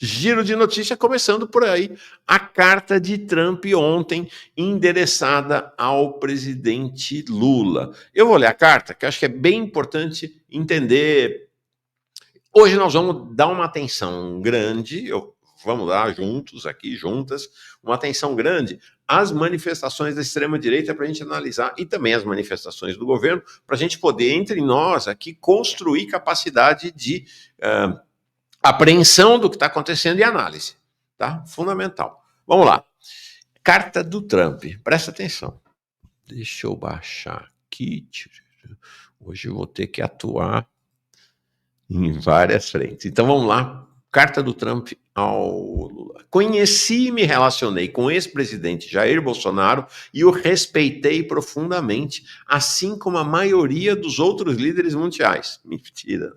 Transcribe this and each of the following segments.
Giro de notícia começando por aí. A carta de Trump ontem, endereçada ao presidente Lula. Eu vou ler a carta, que eu acho que é bem importante entender. Hoje nós vamos dar uma atenção grande, vamos lá juntos aqui, juntas, uma atenção grande às manifestações da extrema-direita para a gente analisar, e também as manifestações do governo, para a gente poder, entre nós aqui, construir capacidade de apreensão do que está acontecendo e análise, tá? Fundamental. Vamos lá. Carta do Trump. Presta atenção. Deixa eu baixar aqui. Hoje eu vou ter que atuar em várias frentes. Então vamos lá. Carta do Trump ao Lula. Conheci e me relacionei com o ex-presidente Jair Bolsonaro e o respeitei profundamente, assim como a maioria dos outros líderes mundiais. Mentira.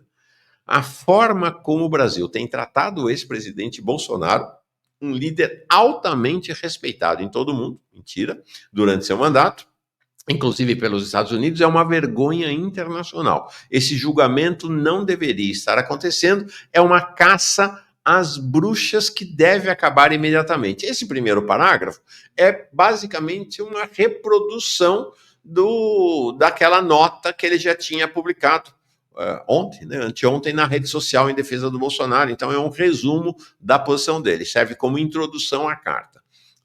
A forma como o Brasil tem tratado o ex-presidente Bolsonaro, um líder altamente respeitado em todo o mundo, mentira, durante seu mandato, inclusive pelos Estados Unidos, é uma vergonha internacional. Esse julgamento não deveria estar acontecendo, é uma caça às bruxas que deve acabar imediatamente. Esse primeiro parágrafo é basicamente uma reprodução daquela nota que ele já tinha publicado ontem, né, anteontem, na rede social em defesa do Bolsonaro. Então é um resumo da posição dele, serve como introdução à carta.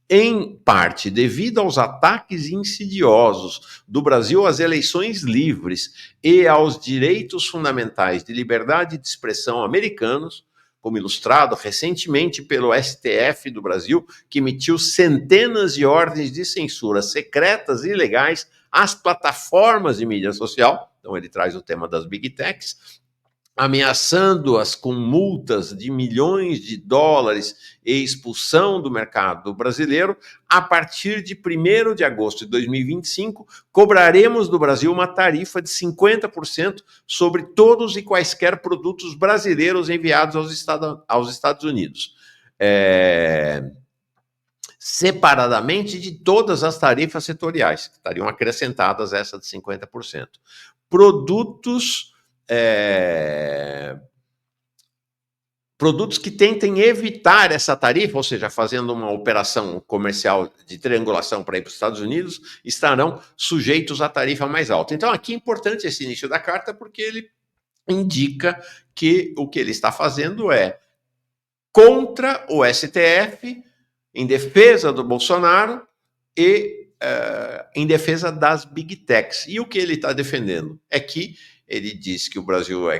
Em parte, devido aos ataques insidiosos do Brasil às eleições livres e aos direitos fundamentais de liberdade de expressão americanos, como ilustrado recentemente pelo STF do Brasil, que emitiu centenas de ordens de censura secretas e ilegais às plataformas de mídia social. Então ele traz o tema das Big Techs, ameaçando-as com multas de milhões de dólares e expulsão do mercado brasileiro. A partir de 1º de agosto de 2025, cobraremos do Brasil uma tarifa de 50% sobre todos e quaisquer produtos brasileiros enviados aos Estados Unidos. Separadamente de todas as tarifas setoriais, que estariam acrescentadas essa de 50%. Produtos que tentem evitar essa tarifa, ou seja, fazendo uma operação comercial de triangulação para ir para os Estados Unidos, estarão sujeitos à tarifa mais alta. Então, aqui é importante esse início da carta, porque ele indica que o que ele está fazendo é contra o STF, em defesa do Bolsonaro e em defesa das Big Techs. E o que ele está defendendo é que ele diz que o Brasil é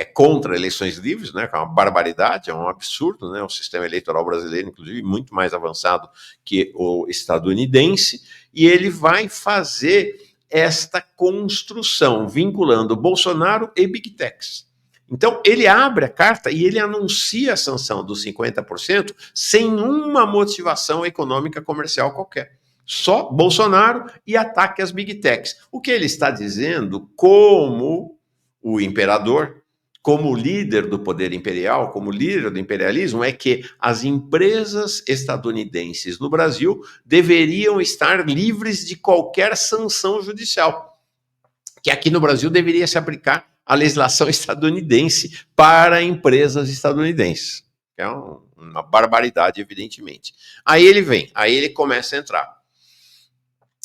contra eleições livres, né, que é uma barbaridade, é um absurdo, né, o sistema eleitoral brasileiro, inclusive, muito mais avançado que o estadunidense, e ele vai fazer esta construção, vinculando Bolsonaro e Big Techs. Então, ele abre a carta e ele anuncia a sanção dos 50% sem uma motivação econômica comercial qualquer. Só Bolsonaro e ataque às Big Techs. O que ele está dizendo, como o imperador, como líder do poder imperial, como líder do imperialismo, é que as empresas estadunidenses no Brasil deveriam estar livres de qualquer sanção judicial. Que aqui no Brasil deveria se aplicar a legislação estadunidense para empresas estadunidenses. É uma barbaridade, evidentemente. Aí ele começa a entrar.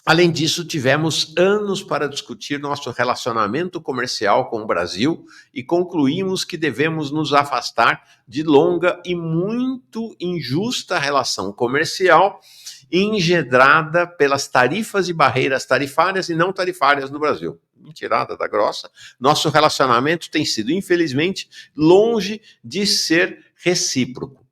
Além disso, tivemos anos para discutir nosso relacionamento comercial com o Brasil e concluímos que devemos nos afastar de longa e muito injusta relação comercial engendrada pelas tarifas e barreiras tarifárias e não tarifárias no Brasil. Mentirada da grossa. Nosso relacionamento tem sido, infelizmente, longe de ser recíproco.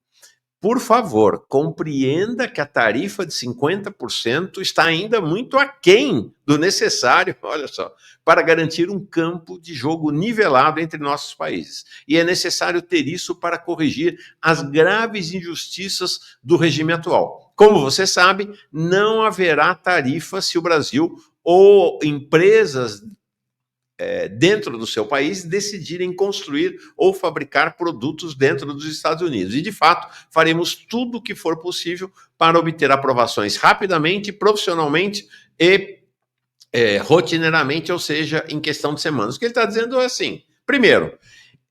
Por favor, compreenda que a tarifa de 50% está ainda muito aquém do necessário, olha só, para garantir um campo de jogo nivelado entre nossos países. E é necessário ter isso para corrigir as graves injustiças do regime atual. Como você sabe, não haverá tarifa se o Brasil ou empresas dentro do seu país decidirem construir ou fabricar produtos dentro dos Estados Unidos. E, de fato, faremos tudo o que for possível para obter aprovações rapidamente, profissionalmente e rotineiramente, ou seja, em questão de semanas. O que ele está dizendo é assim, primeiro,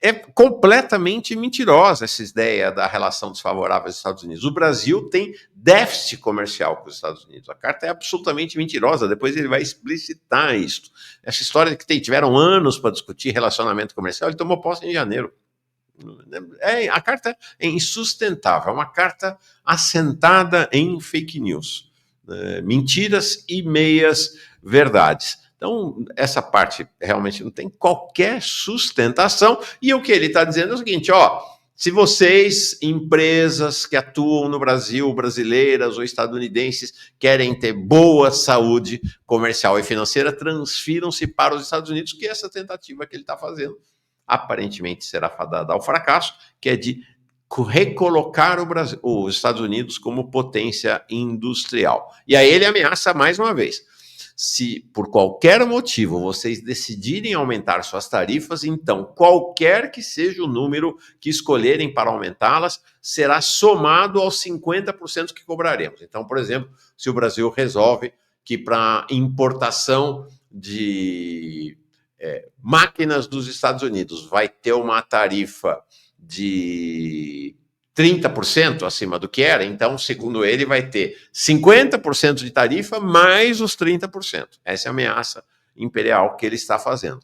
é completamente mentirosa essa ideia da relação desfavorável aos Estados Unidos. O Brasil tem déficit comercial com os Estados Unidos. A carta é absolutamente mentirosa, depois ele vai explicitar isso. Essa história de que tiveram anos para discutir relacionamento comercial, ele tomou posse em janeiro. A carta é insustentável, é uma carta assentada em fake news, mentiras e meias verdades. Então, essa parte realmente não tem qualquer sustentação. E o que ele está dizendo é o seguinte: se vocês, empresas que atuam no Brasil, brasileiras ou estadunidenses, querem ter boa saúde comercial e financeira, transfiram-se para os Estados Unidos, que é essa tentativa que ele está fazendo aparentemente será fadada ao fracasso, que é de recolocar os Estados Unidos como potência industrial. E aí ele ameaça mais uma vez: se por qualquer motivo vocês decidirem aumentar suas tarifas, então qualquer que seja o número que escolherem para aumentá-las, será somado aos 50% que cobraremos. Então, por exemplo, se o Brasil resolve que para importação de máquinas dos Estados Unidos vai ter uma tarifa de 30% acima do que era, então, segundo ele, vai ter 50% de tarifa mais os 30%. Essa é a ameaça imperial que ele está fazendo.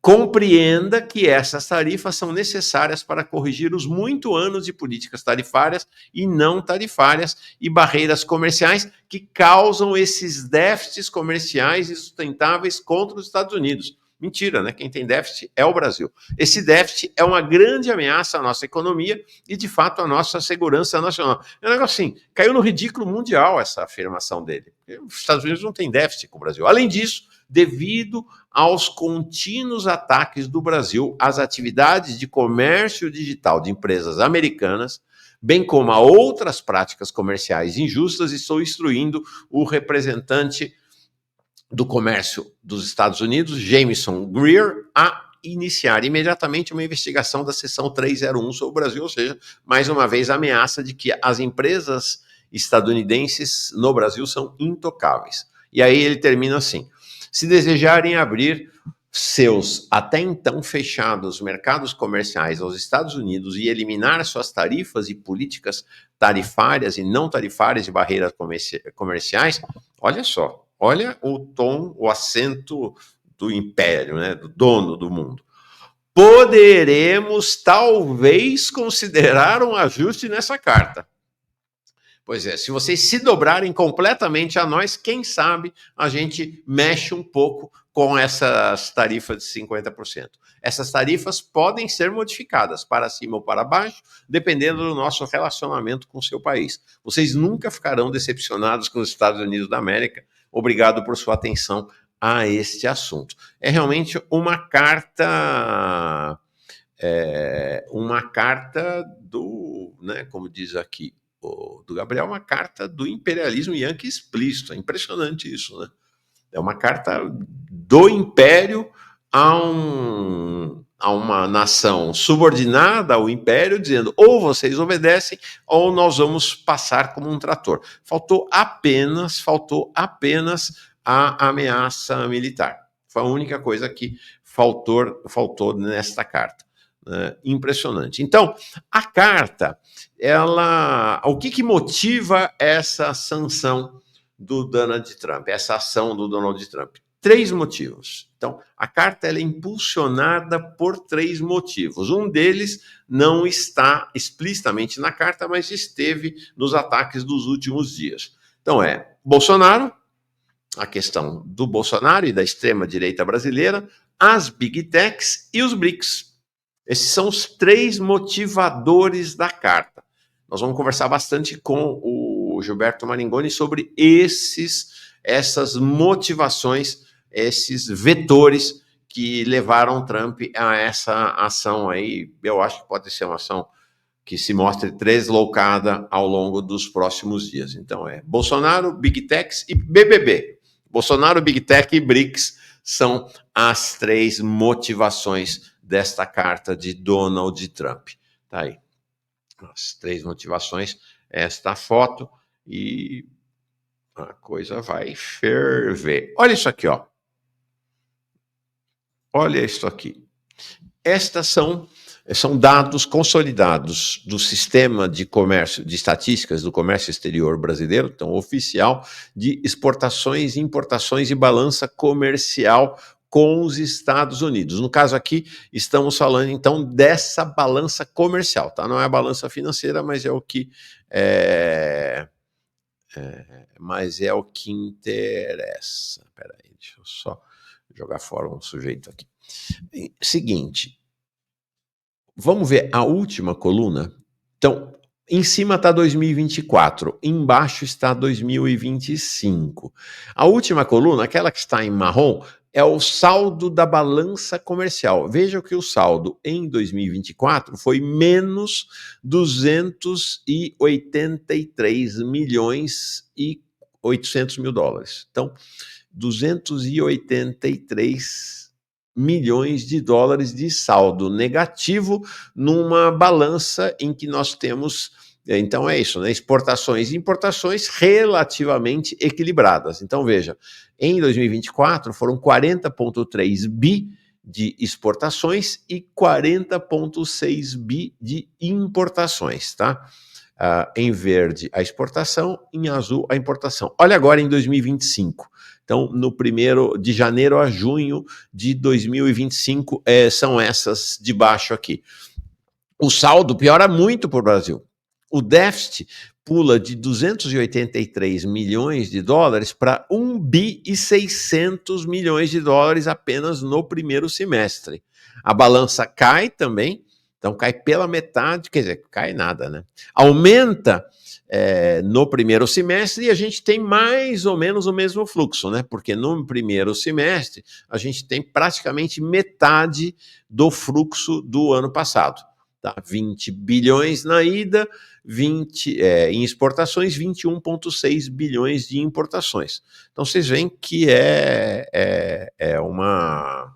Compreenda que essas tarifas são necessárias para corrigir os muitos anos de políticas tarifárias e não tarifárias e barreiras comerciais que causam esses déficits comerciais insustentáveis contra os Estados Unidos. Mentira, né? Quem tem déficit é o Brasil.Esse déficit é uma grande ameaça à nossa economia e, de fato, à nossa segurança nacional. É um negócio assim, caiu no ridículo mundial essa afirmação dele. Os Estados Unidos não têm déficit com o Brasil. Além disso, devido aos contínuos ataques do Brasil às atividades de comércio digital de empresas americanas, bem como a outras práticas comerciais injustas, estou instruindo o representante do comércio dos Estados Unidos, Jameson Greer, a iniciar imediatamente uma investigação da seção 301 sobre o Brasil, ou seja, mais uma vez a ameaça de que as empresas estadunidenses no Brasil são intocáveis. E aí ele termina assim: se desejarem abrir seus até então fechados mercados comerciais aos Estados Unidos e eliminar suas tarifas e políticas tarifárias e não tarifárias de barreiras comerciais, olha só, olha o tom, o acento do império, né, do dono do mundo. Poderemos talvez considerar um ajuste nessa carta. Pois é, se vocês se dobrarem completamente a nós, quem sabe a gente mexe um pouco com essas tarifas de 50%. Essas tarifas podem ser modificadas para cima ou para baixo, dependendo do nosso relacionamento com o seu país. Vocês nunca ficarão decepcionados com os Estados Unidos da América. Obrigado por sua atenção a este assunto. É realmente uma carta do, né, como diz aqui do Gabriel, uma carta do imperialismo yankee explícito. É impressionante isso, né? É uma carta do império a uma nação subordinada ao império, dizendo: ou vocês obedecem, ou nós vamos passar como um trator. Faltou apenas a ameaça militar. Foi a única coisa que faltou nesta carta. Impressionante. Então, a carta, o que motiva essa sanção do Donald Trump, essa ação do Donald Trump? 3 motivos. Então, a carta é impulsionada por 3 motivos. Um deles não está explicitamente na carta, mas esteve nos ataques dos últimos dias. Então, Bolsonaro, a questão do Bolsonaro e da extrema-direita brasileira, as Big Techs e os BRICS. Esses são os 3 motivadores da carta. Nós vamos conversar bastante com o Gilberto Maringoni sobre essas motivações, esses vetores que levaram Trump a essa ação aí. Eu acho que pode ser uma ação que se mostre deslocada ao longo dos próximos dias. Então, Bolsonaro, Big Techs e BBB. Bolsonaro, Big Tech e BRICS são as 3 motivações desta carta de Donald Trump. Tá aí. As 3 motivações, esta foto, e a coisa vai ferver. Olha isso aqui, ó. Olha isso aqui. Estas são dados consolidados do Sistema de Comércio, de Estatísticas do Comércio Exterior Brasileiro, então oficial, de exportações, importações e balança comercial com os Estados Unidos. No caso aqui, estamos falando então dessa balança comercial, tá? Não é a balança financeira, mas é o que interessa. Espera aí, deixa eu só jogar fora um sujeito aqui. Seguinte, vamos ver a última coluna? Então, em cima está 2024, embaixo está 2025. A última coluna, aquela que está em marrom, é o saldo da balança comercial. Veja que o saldo em 2024 foi menos 283 milhões e 800 mil dólares. Então, 283 milhões de dólares de saldo negativo numa balança em que nós temos, então é isso, né? Exportações e importações relativamente equilibradas. Então veja, em 2024 foram 40,3 bi de exportações e 40,6 bi de importações, tá? Em verde a exportação, em azul a importação. Olha agora em 2025. Então, no primeiro de janeiro a junho de 2025, são essas de baixo aqui. O saldo piora muito para o Brasil. O déficit pula de 283 milhões de dólares para 1 bi e 600 milhões de dólares apenas no primeiro semestre. A balança cai também, então cai pela metade, quer dizer, cai nada, né? Aumenta no primeiro semestre e a gente tem mais ou menos o mesmo fluxo, né? Porque no primeiro semestre a gente tem praticamente metade do fluxo do ano passado. Tá? 20 bilhões na ida, 20 em exportações, 21,6 bilhões de importações. Então vocês veem que é uma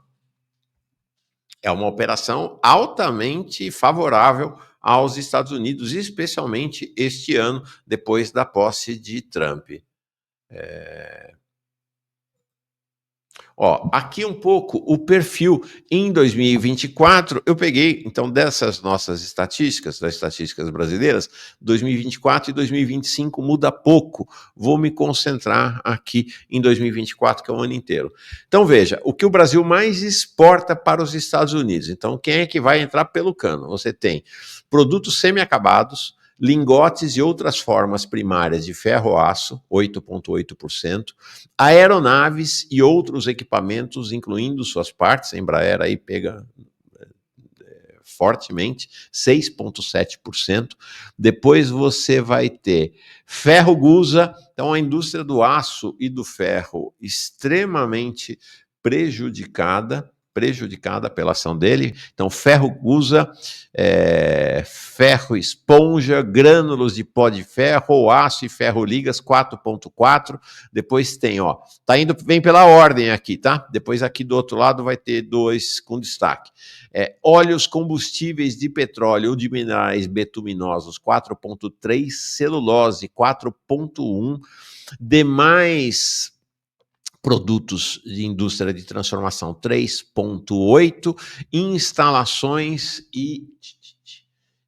operação altamente favorável aos Estados Unidos, especialmente este ano, depois da posse de Trump. Ó, aqui um pouco o perfil em 2024, eu peguei, então, dessas nossas estatísticas, das estatísticas brasileiras, 2024 e 2025 muda pouco. Vou me concentrar aqui em 2024, que é o ano inteiro. Então, veja, o que o Brasil mais exporta para os Estados Unidos. Então, quem é que vai entrar pelo cano? Você tem produtos semi-acabados, lingotes e outras formas primárias de ferro-aço, 8,8%, aeronaves e outros equipamentos, incluindo suas partes, a Embraer aí pega fortemente, 6,7%. Depois você vai ter ferro-gusa, então a indústria do aço e do ferro extremamente prejudicada pela ação dele. Então, ferro-gusa, ferro esponja, grânulos de pó de ferro, aço e ferro-ligas, 4,4. Depois tem, ó, vem pela ordem aqui, tá? Depois aqui do outro lado vai ter dois com destaque. Óleos combustíveis de petróleo ou de minerais betuminosos, 4,3. Celulose, 4,1. Demais produtos de indústria de transformação, 3,8, instalações e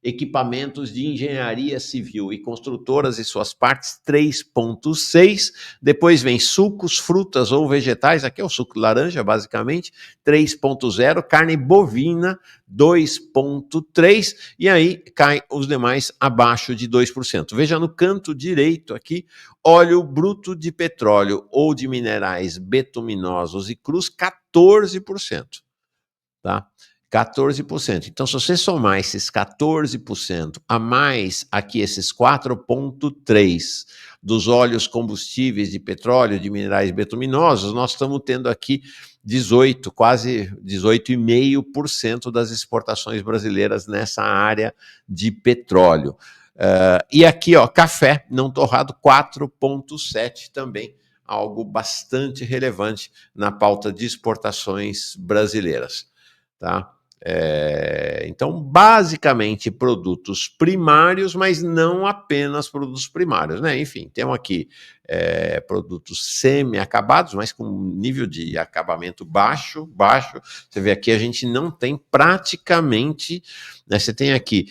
equipamentos de engenharia civil e construtoras e suas partes, 3,6. Depois vem sucos, frutas ou vegetais, aqui é o suco de laranja, basicamente, 3,0. Carne bovina, 2,3. E aí cai os demais abaixo de 2%. Veja no canto direito aqui, óleo bruto de petróleo ou de minerais betuminosos e crus, 14%. Tá? 14%. Então, se você somar esses 14% a mais aqui esses 4,3 dos óleos combustíveis de petróleo, de minerais betuminosos, nós estamos tendo aqui 18, quase 18,5% das exportações brasileiras nessa área de petróleo. E aqui, ó, café não torrado, 4,7 também, algo bastante relevante na pauta de exportações brasileiras. Tá? Então, basicamente, produtos primários, mas não apenas produtos primários, né? Enfim, temos aqui produtos semi-acabados, mas com nível de acabamento baixo. Você vê aqui, a gente não tem praticamente, né, você tem aqui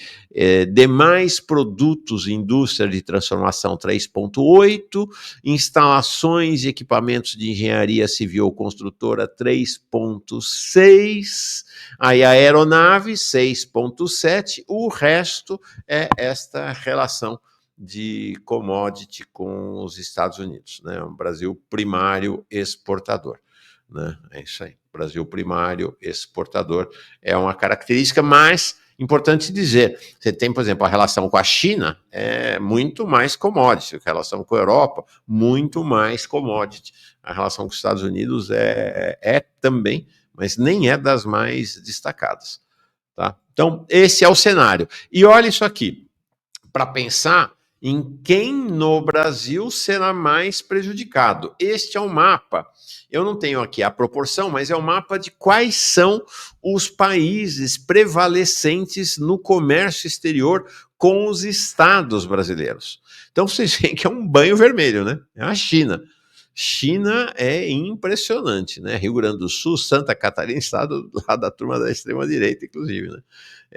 demais produtos, indústria de transformação 3,8, instalações e equipamentos de engenharia civil construtora 3,6, aí a aeronave 6,7, o resto é esta relação de commodity com os Estados Unidos, né? O Brasil primário exportador, né? É isso aí. Brasil primário exportador é uma característica, mas importante dizer, você tem, por exemplo, a relação com a China é muito mais commodity, a relação com a Europa, muito mais commodity. A relação com os Estados Unidos é também, mas nem é das mais destacadas, tá? Então, esse é o cenário. E olha isso aqui, para pensar em quem no Brasil será mais prejudicado. Este é um mapa, eu não tenho aqui a proporção, mas é um mapa de quais são os países prevalecentes no comércio exterior com os estados brasileiros. Então vocês veem que é um banho vermelho, né? É a China. China é impressionante, né? Rio Grande do Sul, Santa Catarina, estado lá da turma da extrema-direita, inclusive, né?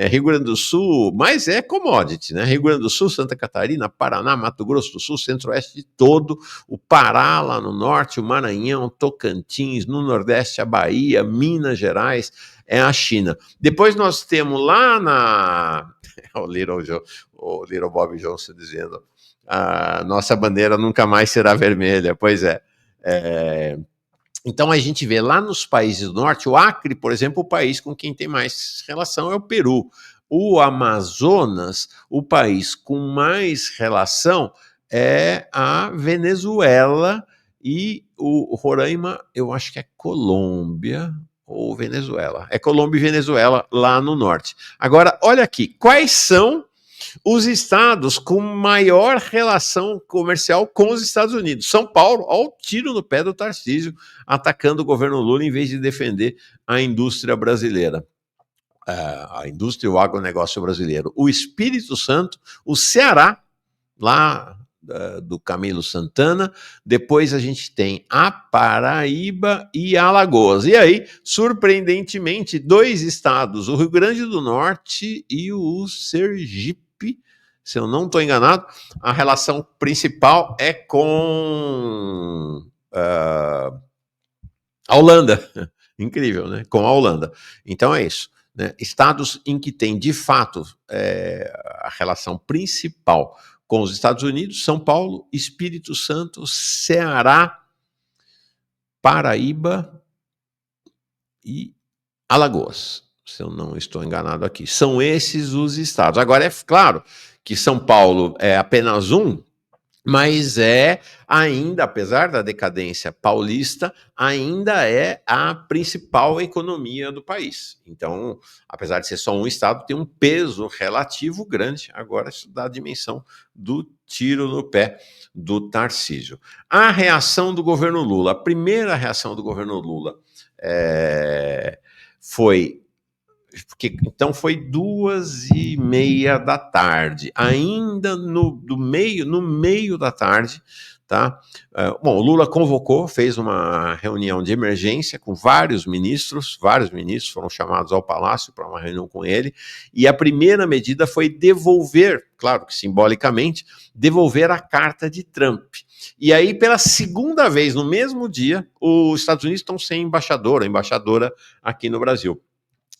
Rio Grande do Sul, mas é commodity, né? Rio Grande do Sul, Santa Catarina, Paraná, Mato Grosso do Sul, Centro-Oeste todo, o Pará lá no norte, o Maranhão, Tocantins, no Nordeste a Bahia, Minas Gerais, é a China. Depois nós temos lá na... o Little Bob Johnson dizendo, a nossa bandeira nunca mais será vermelha, pois é. Então a gente vê lá nos países do norte, o Acre, por exemplo, o país com quem tem mais relação é o Peru. O Amazonas, o país com mais relação é a Venezuela, e o Roraima, eu acho que é Colômbia ou Venezuela. É Colômbia e Venezuela lá no norte. Agora, olha aqui, quais são os estados com maior relação comercial com os Estados Unidos? São Paulo, olha o tiro no pé do Tarcísio, atacando o governo Lula em vez de defender a indústria brasileira, a indústria e o agronegócio brasileiro. O Espírito Santo, o Ceará, lá do Camilo Santana, depois a gente tem a Paraíba e Alagoas. E aí, surpreendentemente, dois estados, o Rio Grande do Norte e o Sergipe, se eu não estou enganado, a relação principal é com a Holanda. Incrível, né? Com a Holanda. Então é isso. Né? Estados em que tem, de fato, a relação principal com os Estados Unidos: São Paulo, Espírito Santo, Ceará, Paraíba e Alagoas, se eu não estou enganado aqui. São esses os estados. Agora, é claro que São Paulo é apenas um, mas é ainda, apesar da decadência paulista, ainda é a principal economia do país. Então, apesar de ser só um estado, tem um peso relativo grande. Agora, isso dá a dimensão do tiro no pé do Tarcísio. A reação do governo Lula, a primeira reação do governo Lula foi... Porque, então foi 2h30 da tarde, ainda no meio da tarde, tá? Bom, o Lula convocou, fez uma reunião de emergência com vários ministros foram chamados ao Palácio para uma reunião com ele, e a primeira medida foi devolver, claro que simbolicamente, devolver a carta de Trump. E aí, pela segunda vez, no mesmo dia, os Estados Unidos estão sem embaixador, embaixadora aqui no Brasil.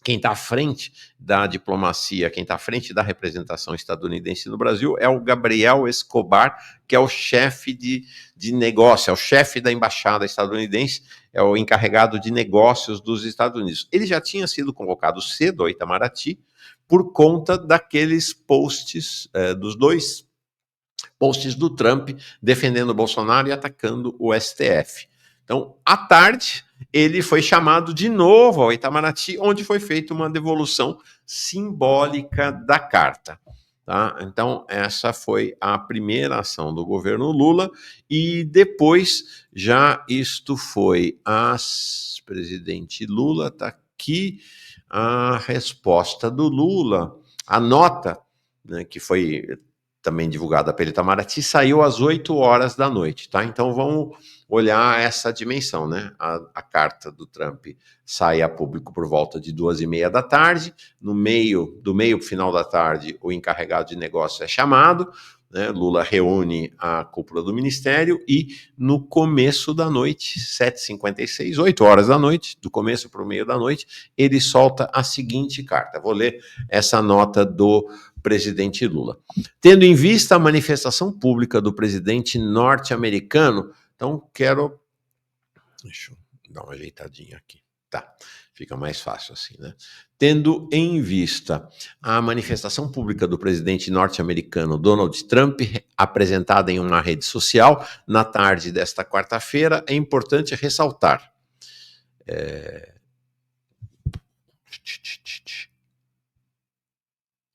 Quem está à frente da diplomacia, quem está à frente da representação estadunidense no Brasil é o Gabriel Escobar, que é o chefe de negócio, é o chefe da embaixada estadunidense, é o encarregado de negócios dos Estados Unidos. Ele já tinha sido convocado cedo ao Itamaraty por conta daqueles posts, dos dois posts do Trump defendendo o Bolsonaro e atacando o STF. Então, à tarde, ele foi chamado de novo ao Itamaraty, onde foi feita uma devolução simbólica da carta. Tá? Então, essa foi a primeira ação do governo Lula, e depois, já isto foi presidente Lula, está aqui a resposta do Lula, a nota, né, que foi também divulgada pelo Itamaraty, saiu às 8 horas da noite, tá? Então vamos olhar essa dimensão, né? A carta do Trump sai a público por volta de 2h30 da tarde, do meio para o final da tarde, o encarregado de negócio é chamado, né? Lula reúne a cúpula do ministério e no começo da noite, 7h56, 8 horas da noite, do começo para o meio da noite, ele solta a seguinte carta. Vou ler essa nota do presidente Lula. Tendo em vista a manifestação pública do presidente norte-americano, então quero... Deixa eu dar uma ajeitadinha aqui. Tá, fica mais fácil assim, né? Tendo em vista a manifestação pública do presidente norte-americano Donald Trump, apresentada em uma rede social na tarde desta quarta-feira, é importante ressaltar.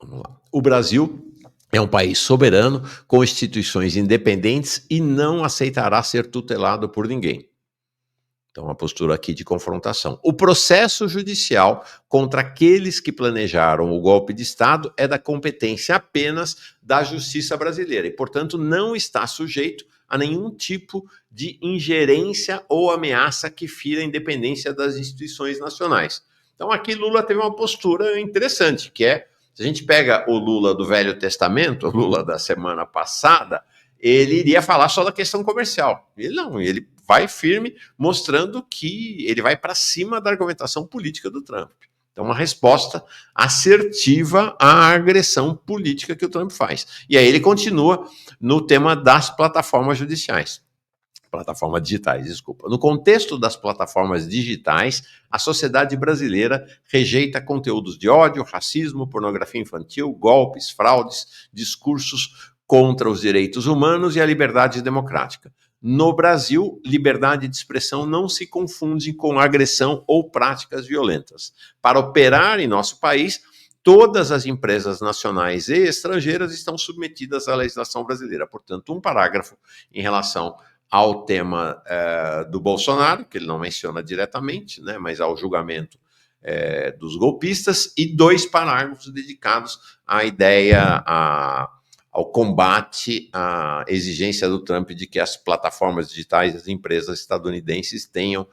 Vamos lá. O Brasil é um país soberano, com instituições independentes e não aceitará ser tutelado por ninguém. Então, uma postura aqui de confrontação. O processo judicial contra aqueles que planejaram o golpe de Estado é da competência apenas da justiça brasileira e, portanto, não está sujeito a nenhum tipo de ingerência ou ameaça que fira a independência das instituições nacionais. Então, aqui Lula teve uma postura interessante, que é, se a gente pega o Lula do Velho Testamento, o Lula da semana passada, ele iria falar só da questão comercial. Ele não, ele vai firme, mostrando que ele vai para cima da argumentação política do Trump. Então, uma resposta assertiva à agressão política que o Trump faz. E aí ele continua no tema das plataformas judiciais. Plataformas digitais, desculpa. No contexto das plataformas digitais, a sociedade brasileira rejeita conteúdos de ódio, racismo, pornografia infantil, golpes, fraudes, discursos contra os direitos humanos e a liberdade democrática. No Brasil, liberdade de expressão não se confunde com agressão ou práticas violentas. Para operar em nosso país, todas as empresas nacionais e estrangeiras estão submetidas à legislação brasileira. Portanto, um parágrafo em relação ao tema do Bolsonaro, que ele não menciona diretamente, né, mas ao julgamento dos golpistas, e 2 parágrafos dedicados à ideia, ao combate à exigência do Trump de que as plataformas digitais, as empresas estadunidenses tenham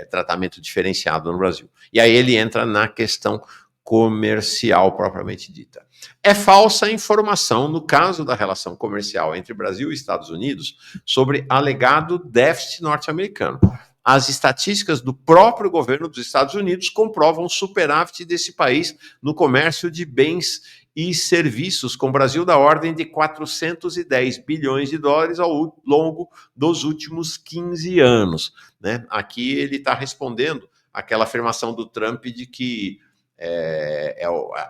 tratamento diferenciado no Brasil. E aí ele entra na questão comercial propriamente dita. É falsa a informação no caso da relação comercial entre Brasil e Estados Unidos sobre alegado déficit norte-americano. As estatísticas do próprio governo dos Estados Unidos comprovam o superávit desse país no comércio de bens e serviços, com o Brasil da ordem de 410 bilhões de dólares ao longo dos últimos 15 anos. Né? Aqui ele está respondendo àquela afirmação do Trump de que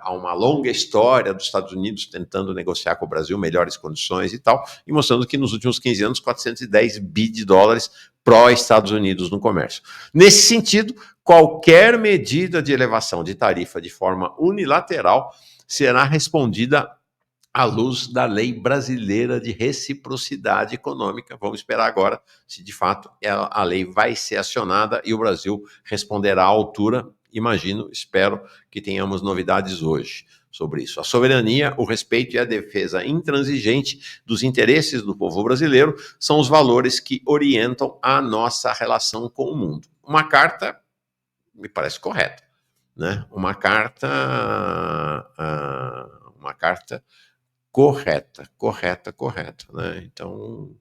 há uma longa história dos Estados Unidos tentando negociar com o Brasil melhores condições e tal, e mostrando que nos últimos 15 anos, 410 bi de dólares pró-Estados Unidos no comércio. Nesse sentido, qualquer medida de elevação de tarifa de forma unilateral será respondida à luz da lei brasileira de reciprocidade econômica. Vamos esperar agora se, de fato, a lei vai ser acionada e o Brasil responderá à altura. Imagino, espero que tenhamos novidades hoje sobre isso. A soberania, o respeito e a defesa intransigente dos interesses do povo brasileiro são os valores que orientam a nossa relação com o mundo. Uma carta, me parece correta, né? Uma carta correta, né? Então,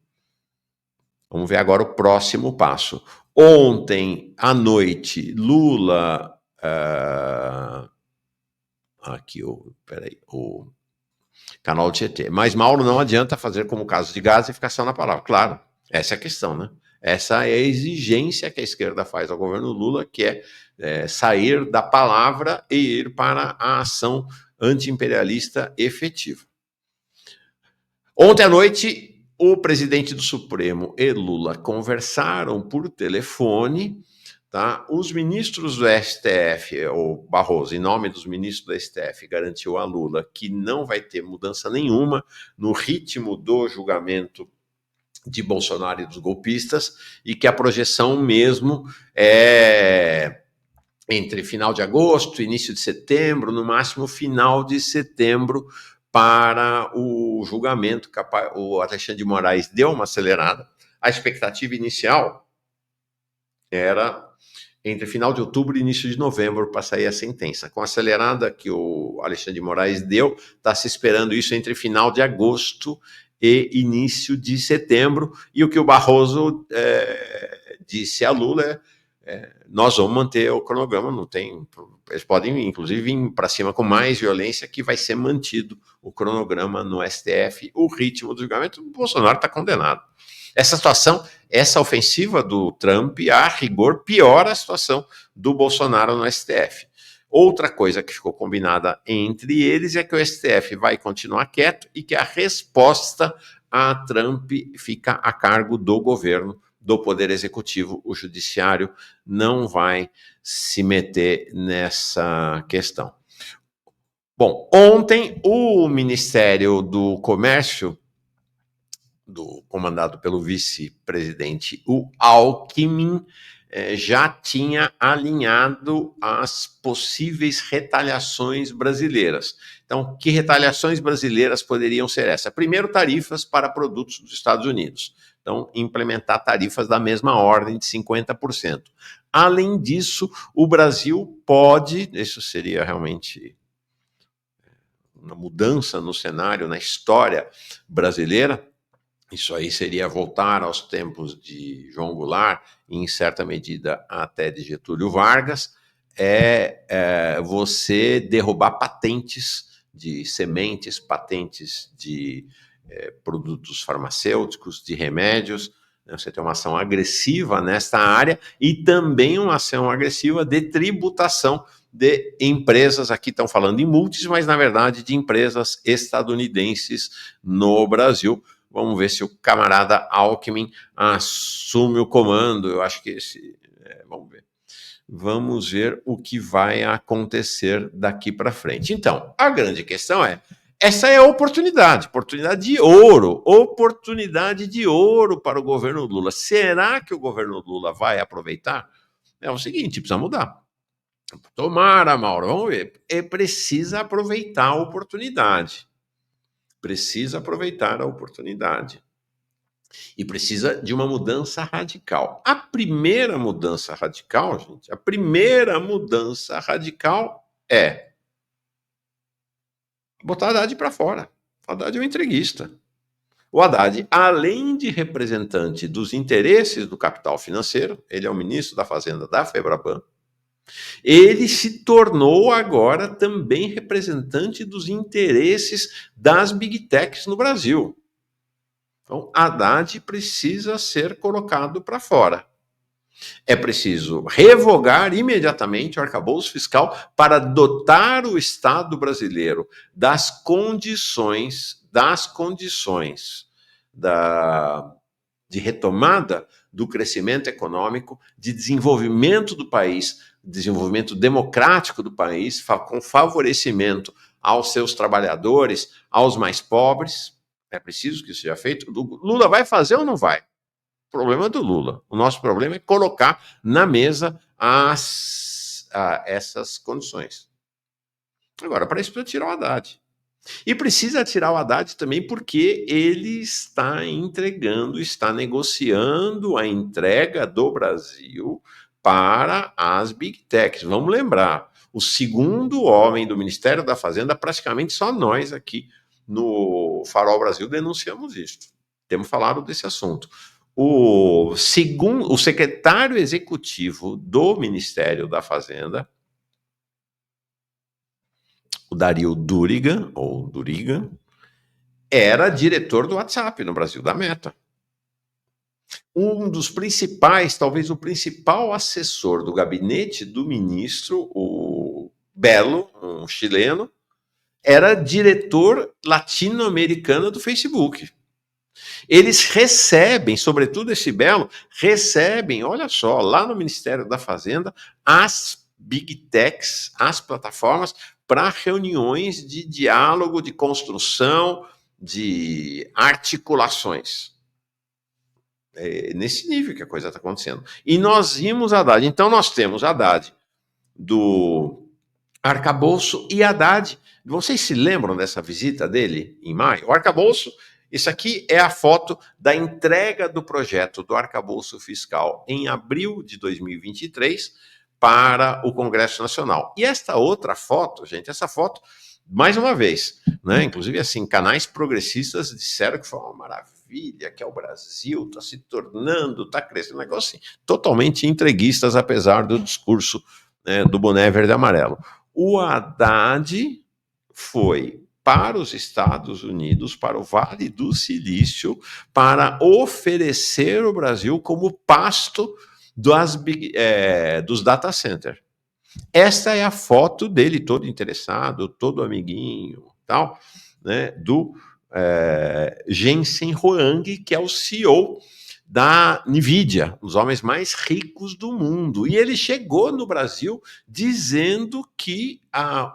vamos ver agora o próximo passo. Ontem à noite, Lula... aqui, o canal do Tietê. Mas, Mauro, não adianta fazer como o caso de Gaza e ficar só na palavra. Claro, essa é a questão, né? Essa é a exigência que a esquerda faz ao governo Lula, que é sair da palavra e ir para a ação anti-imperialista efetiva. Ontem à noite, o presidente do Supremo e Lula conversaram por telefone. Tá? Os ministros do STF, o Barroso, em nome dos ministros do STF, garantiu a Lula que não vai ter mudança nenhuma no ritmo do julgamento de Bolsonaro e dos golpistas e que a projeção mesmo é entre final de agosto, início de setembro, no máximo final de setembro, para o julgamento. O Alexandre de Moraes deu uma acelerada. A expectativa inicial era entre final de outubro e início de novembro para sair a sentença. Com a acelerada que o Alexandre de Moraes deu, está se esperando isso entre final de agosto e início de setembro. E o que o Barroso disse a Lula nós vamos manter o cronograma, não tem. Eles podem, inclusive, vir para cima com mais violência, que vai ser mantido o cronograma no STF, o ritmo do julgamento. O Bolsonaro está condenado. Essa situação, essa ofensiva do Trump, a rigor, piora a situação do Bolsonaro no STF. Outra coisa que ficou combinada entre eles é que o STF vai continuar quieto e que a resposta a Trump fica a cargo do governo, do Poder Executivo. O Judiciário não vai se meter nessa questão. Bom, ontem o Ministério do Comércio, comandado pelo vice-presidente o Alckmin, já tinha alinhado as possíveis retaliações brasileiras. Então, que retaliações brasileiras poderiam ser essas? Primeiro, tarifas para produtos dos Estados Unidos. Então, implementar tarifas da mesma ordem de 50%. Além disso, o Brasil pode, isso seria realmente uma mudança no cenário, na história brasileira. Isso aí seria voltar aos tempos de João Goulart, e, em certa medida, até de Getúlio Vargas, você derrubar patentes de sementes, patentes de produtos farmacêuticos, de remédios. Você tem uma ação agressiva nesta área e também uma ação agressiva de tributação de empresas, aqui estão falando em multis, mas na verdade de empresas estadunidenses no Brasil. Vamos ver se o camarada Alckmin assume o comando. Eu acho que vamos ver. Vamos ver o que vai acontecer daqui para frente. Então, a grande questão essa é a oportunidade de ouro para o governo Lula. Será que o governo Lula vai aproveitar? É o seguinte, precisa mudar. Tomara, Mauro, vamos ver. Precisa aproveitar a oportunidade. E precisa de uma mudança radical. A primeira mudança radical, gente, é botar o Haddad para fora. O Haddad é um entreguista. O Haddad, além de representante dos interesses do capital financeiro, ele é o ministro da Fazenda da Febraban, ele se tornou agora também representante dos interesses das Big Techs no Brasil. Então, Haddad precisa ser colocado para fora. É preciso revogar imediatamente o arcabouço fiscal para dotar o Estado brasileiro das condições de retomada do crescimento econômico, de desenvolvimento do país, desenvolvimento democrático do país, com favorecimento aos seus trabalhadores, aos mais pobres. É preciso que isso seja feito. Lula vai fazer ou não vai? O problema é do Lula. O nosso problema é colocar na mesa essas condições. Agora, para isso, precisa tirar o Haddad. E precisa tirar o Haddad também porque ele está negociando a entrega do Brasil para as Big Techs. Vamos lembrar, o segundo homem do Ministério da Fazenda, praticamente só nós aqui no Farol Brasil denunciamos isso. Temos falado desse assunto. O secretário executivo do Ministério da Fazenda, o Dario Duriga, era diretor do WhatsApp no Brasil, da Meta. Um dos principais, talvez o principal assessor do gabinete do ministro, o Belo, um chileno, era diretor latino-americano do Facebook. Eles recebem, sobretudo esse Belo, olha só, lá no Ministério da Fazenda, as Big Techs, as plataformas, para reuniões de diálogo, de construção, de articulações. É nesse nível que a coisa está acontecendo. E nós vimos Haddad. Então, nós temos Haddad do Arcabouço e Haddad. Vocês se lembram dessa visita dele em maio? O arcabouço, isso aqui é a foto da entrega do projeto do arcabouço fiscal em abril de 2023 para o Congresso Nacional. E esta outra foto, gente, essa foto, mais uma vez, né? Inclusive, assim, canais progressistas disseram que foi uma maravilha, que é o Brasil, está se tornando, está crescendo, um negócio assim, totalmente entreguistas, apesar do discurso, né, do boné verde e amarelo. O Haddad foi para os Estados Unidos, para o Vale do Silício, para oferecer o Brasil como pasto dos data centers. Esta é a foto dele, todo interessado, todo amiguinho, tal, né, do Jensen Huang, que é o CEO da Nvidia, um dos homens mais ricos do mundo. E ele chegou no Brasil dizendo que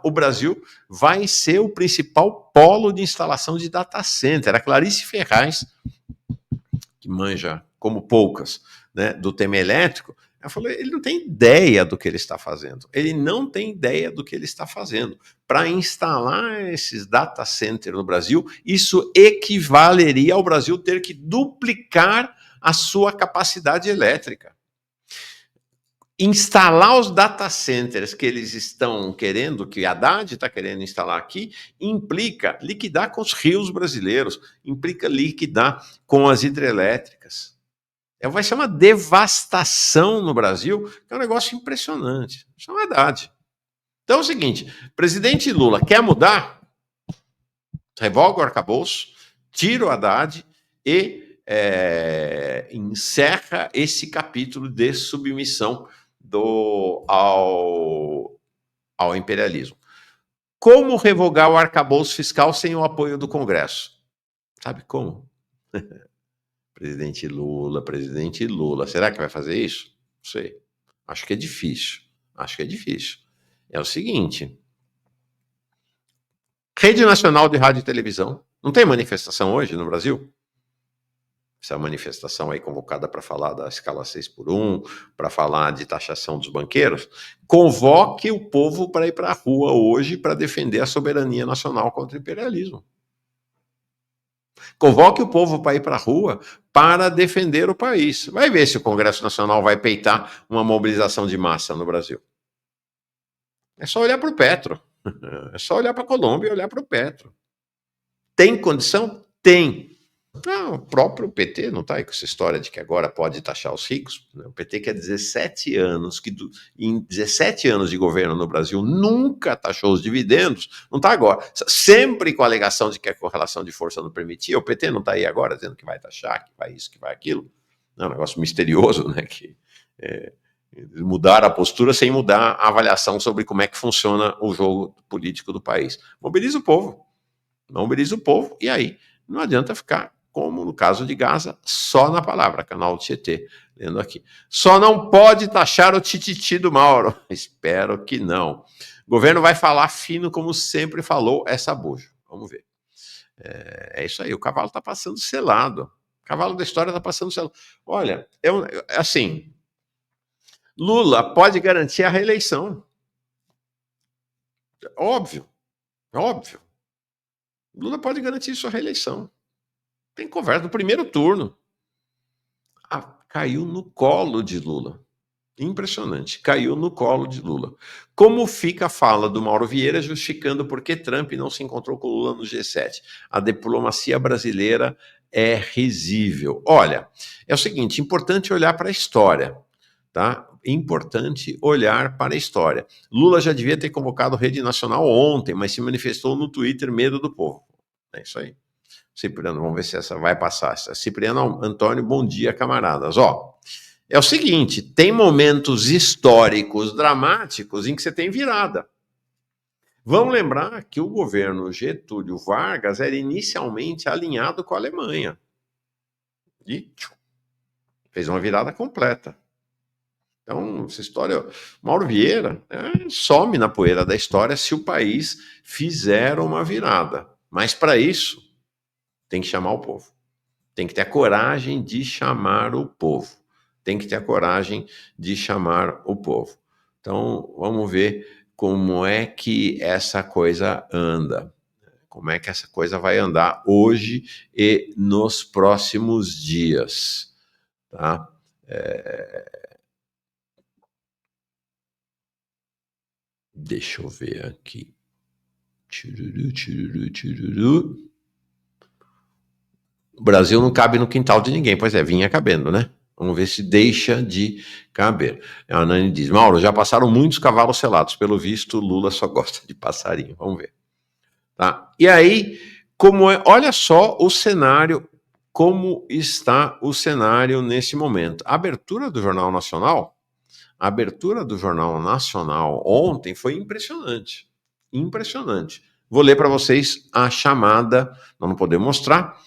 o Brasil vai ser o principal polo de instalação de data center. A Clarice Ferraz, que manja como poucas, né, do tema elétrico, ela falou, ele não tem ideia do que ele está fazendo. Ele não tem ideia do que ele está fazendo. Para instalar esses data centers no Brasil, isso equivaleria ao Brasil ter que duplicar a sua capacidade elétrica. Instalar os data centers que eles estão querendo, que a Haddad está querendo instalar aqui, implica liquidar com os rios brasileiros, implica liquidar com as hidrelétricas. Vai ser uma devastação no Brasil, que é um negócio impressionante. Isso é uma verdade. Então é o seguinte, presidente Lula quer mudar, revoga o arcabouço, tira o Haddad e encerra esse capítulo de submissão ao imperialismo. Como revogar o arcabouço fiscal sem o apoio do Congresso? Sabe como? Presidente Lula. Será que vai fazer isso? Não sei. Acho que é difícil. É o seguinte. Rede Nacional de Rádio e Televisão. Não tem manifestação hoje no Brasil? Essa manifestação aí convocada para falar da escala 6x1, para falar de taxação dos banqueiros. Convoque o povo para ir para a rua hoje para defender a soberania nacional contra o imperialismo. Convoque o povo para ir para a rua para defender o país. Vai ver se o Congresso Nacional vai peitar uma mobilização de massa no Brasil. É só olhar para o Petro. É só olhar para a Colômbia e olhar para o Petro. Tem condição? Tem. Não, o próprio PT não está aí com essa história de que agora pode taxar os ricos. O PT quer 17 anos, em 17 anos de governo no Brasil nunca taxou os dividendos, não está agora. Sempre com a alegação de que a correlação de força não permitia. O PT não está aí agora dizendo que vai taxar, que vai isso, que vai aquilo. É um negócio misterioso, né? Que mudar a postura sem mudar a avaliação sobre como é que funciona o jogo político do país. Mobiliza o povo, e aí não adianta ficar, como no caso de Gaza, só na palavra, canal do Tietê, lendo aqui. Só não pode taxar o tititi do Mauro. Espero que não. O governo vai falar fino, como sempre falou, essa buja. Vamos ver. É isso aí, o cavalo está passando selado. O cavalo da história está passando selado. Olha, assim, Lula pode garantir a reeleição. Óbvio. Lula pode garantir sua reeleição. Tem conversa no primeiro turno. Caiu no colo de Lula. Impressionante. Caiu no colo de Lula. Como fica a fala do Mauro Vieira justificando por que Trump não se encontrou com Lula no G7? A diplomacia brasileira é risível. Olha, é o seguinte, importante olhar para a história, tá? Importante olhar para a história. Lula já devia ter convocado a Rede Nacional ontem, mas se manifestou no Twitter medo do povo. É isso aí. Cipriano, vamos ver se essa vai passar. Cipriano Antônio, bom dia, camaradas. É o seguinte, tem momentos históricos dramáticos em que você tem virada. Vamos lembrar que o governo Getúlio Vargas era inicialmente alinhado com a Alemanha. E fez uma virada completa. Então, essa história, Mauro Vieira some na poeira da história se o país fizer uma virada. Mas para isso, tem que chamar o povo. Tem que ter a coragem de chamar o povo. Então, vamos ver como é que essa coisa anda. Como é que essa coisa vai andar hoje e nos próximos dias, tá? Deixa eu ver aqui. Tchururu, tchururu, tchururu. O Brasil não cabe no quintal de ninguém. Pois é, vinha cabendo, né? Vamos ver se deixa de caber. A Nani diz, Mauro, já passaram muitos cavalos selados. Pelo visto, Lula só gosta de passarinho. Vamos ver. Tá? E aí, olha só o cenário, como está o cenário nesse momento. A abertura do Jornal Nacional ontem foi impressionante. Impressionante. Vou ler para vocês a chamada, nós não podemos mostrar,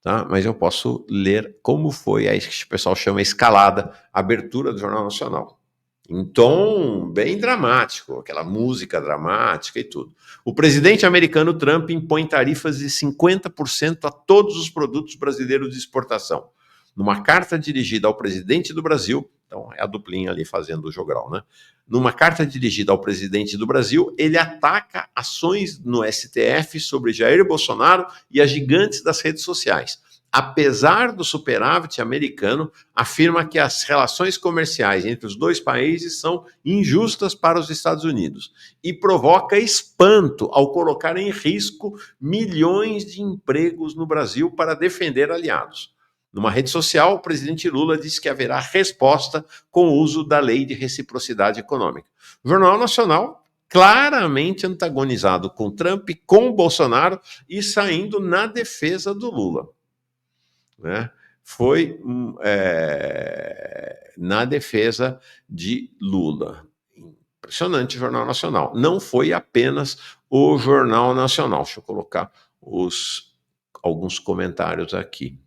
tá? Mas eu posso ler como foi, aí que o pessoal chama escalada, a abertura do Jornal Nacional. Em tom bem dramático, aquela música dramática e tudo. O presidente americano Trump impõe tarifas de 50% a todos os produtos brasileiros de exportação. Numa carta dirigida ao presidente do Brasil, então é a duplinha ali fazendo o jogral, né? Numa carta dirigida ao presidente do Brasil, ele ataca ações no STF sobre Jair Bolsonaro e as gigantes das redes sociais. Apesar do superávit americano, afirma que as relações comerciais entre os dois países são injustas para os Estados Unidos e provoca espanto ao colocar em risco milhões de empregos no Brasil para defender aliados. Numa rede social, o presidente Lula disse que haverá resposta com o uso da lei de reciprocidade econômica. O Jornal Nacional claramente antagonizado com Trump, com Bolsonaro e saindo na defesa do Lula. Né? Foi na defesa de Lula. Impressionante o Jornal Nacional. Não foi apenas o Jornal Nacional. Deixa eu colocar alguns comentários aqui.